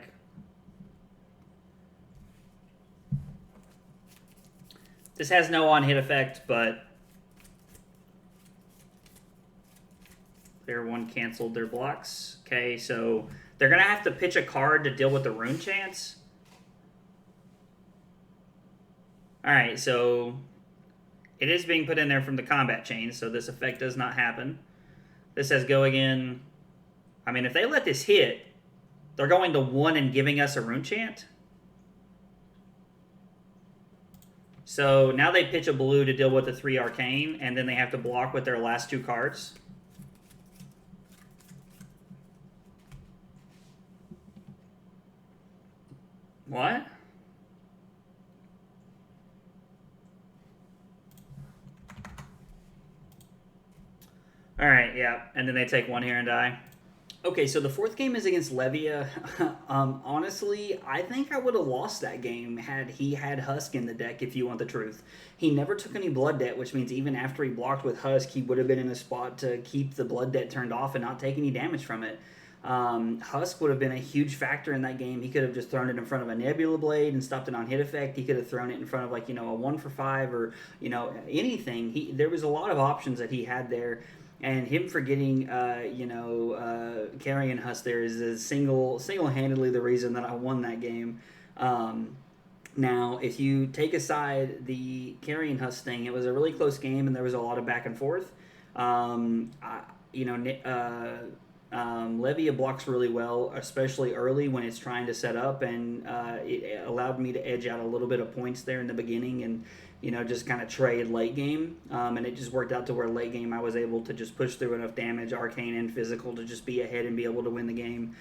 This has no on-hit effect, but player 1 canceled their blocks. Okay, so they're going to have to pitch a card to deal with the Rune Chants. Alright, so it is being put in there from the combat chain, so this effect does not happen. This says go again. I mean, if they let this hit, they're going to 1 and giving us a Rune Chant. So now they pitch a blue to deal with the 3 arcane, and then they have to block with their last 2 cards. What? Alright, yeah. And then they take 1 here and die. Okay, so the 4th game is against Levia. Honestly, I think I would have lost that game had he had Husk in the deck, if you want the truth. He never took any Blood Debt, which means even after he blocked with Husk, he would have been in a spot to keep the Blood Debt turned off and not take any damage from it. Husk would have been a huge factor in that game. He could have just thrown it in front of a Nebula Blade and stopped it on hit effect. He could have thrown it in front of, like, a 1 for 5 or, anything. There was a lot of options that he had there. And him forgetting, carrying Husk there is single-handedly the reason that I won that game. Now, if you take aside the carrying Husk thing, it was a really close game, and there was a lot of back and forth. Levia blocks really well, especially early when it's trying to set up, and it allowed me to edge out a little bit of points there in the beginning and, just kind of trade late game. And it just worked out to where late game I was able to just push through enough damage, arcane and physical, to just be ahead and be able to win the game.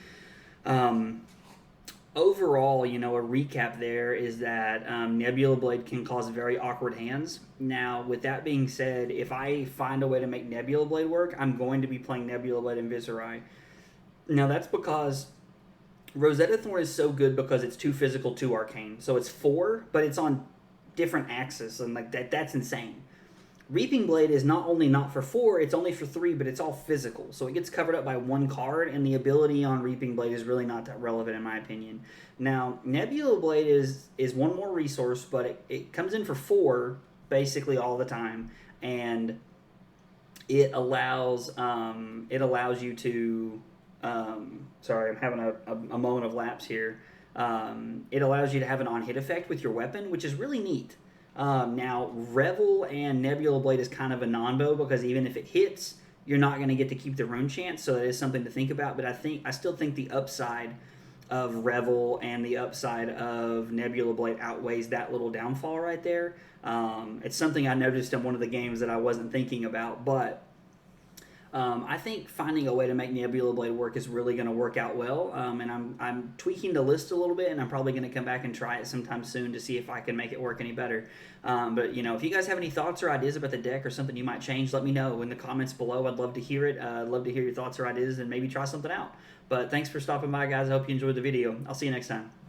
Overall, a recap there is that Nebula Blade can cause very awkward hands. Now, with that being said, if I find a way to make Nebula Blade work, I'm going to be playing Nebula Blade and Viserai. Now, that's because Rosetta Thorn is so good because it's 2 physical, 2 arcane. So it's 4, but it's on different axes, and that's insane. Reaping Blade is not only not for 4, it's only for 3, but it's all physical. So it gets covered up by 1 card, and the ability on Reaping Blade is really not that relevant in my opinion. Now, Nebula Blade is 1 more resource, but it comes in for 4 basically all the time, and it allows you to sorry, I'm having a moment of lapse here. It allows you to have an on-hit effect with your weapon, which is really neat. Now, Revel and Nebula Blade is kind of a non-bow because even if it hits, you're not going to get to keep the rune chance, so that is something to think about. But I still think the upside of Revel and the upside of Nebula Blade outweighs that little downfall right there. It's something I noticed in one of the games that I wasn't thinking about, but I think finding a way to make Nebula Blade work is really going to work out well, and I'm tweaking the list a little bit, and I'm probably going to come back and try it sometime soon to see if I can make it work any better. But, if you guys have any thoughts or ideas about the deck or something you might change, let me know in the comments below. I'd love to hear it. I'd love to hear your thoughts or ideas and maybe try something out. But thanks for stopping by, guys. I hope you enjoyed the video. I'll see you next time.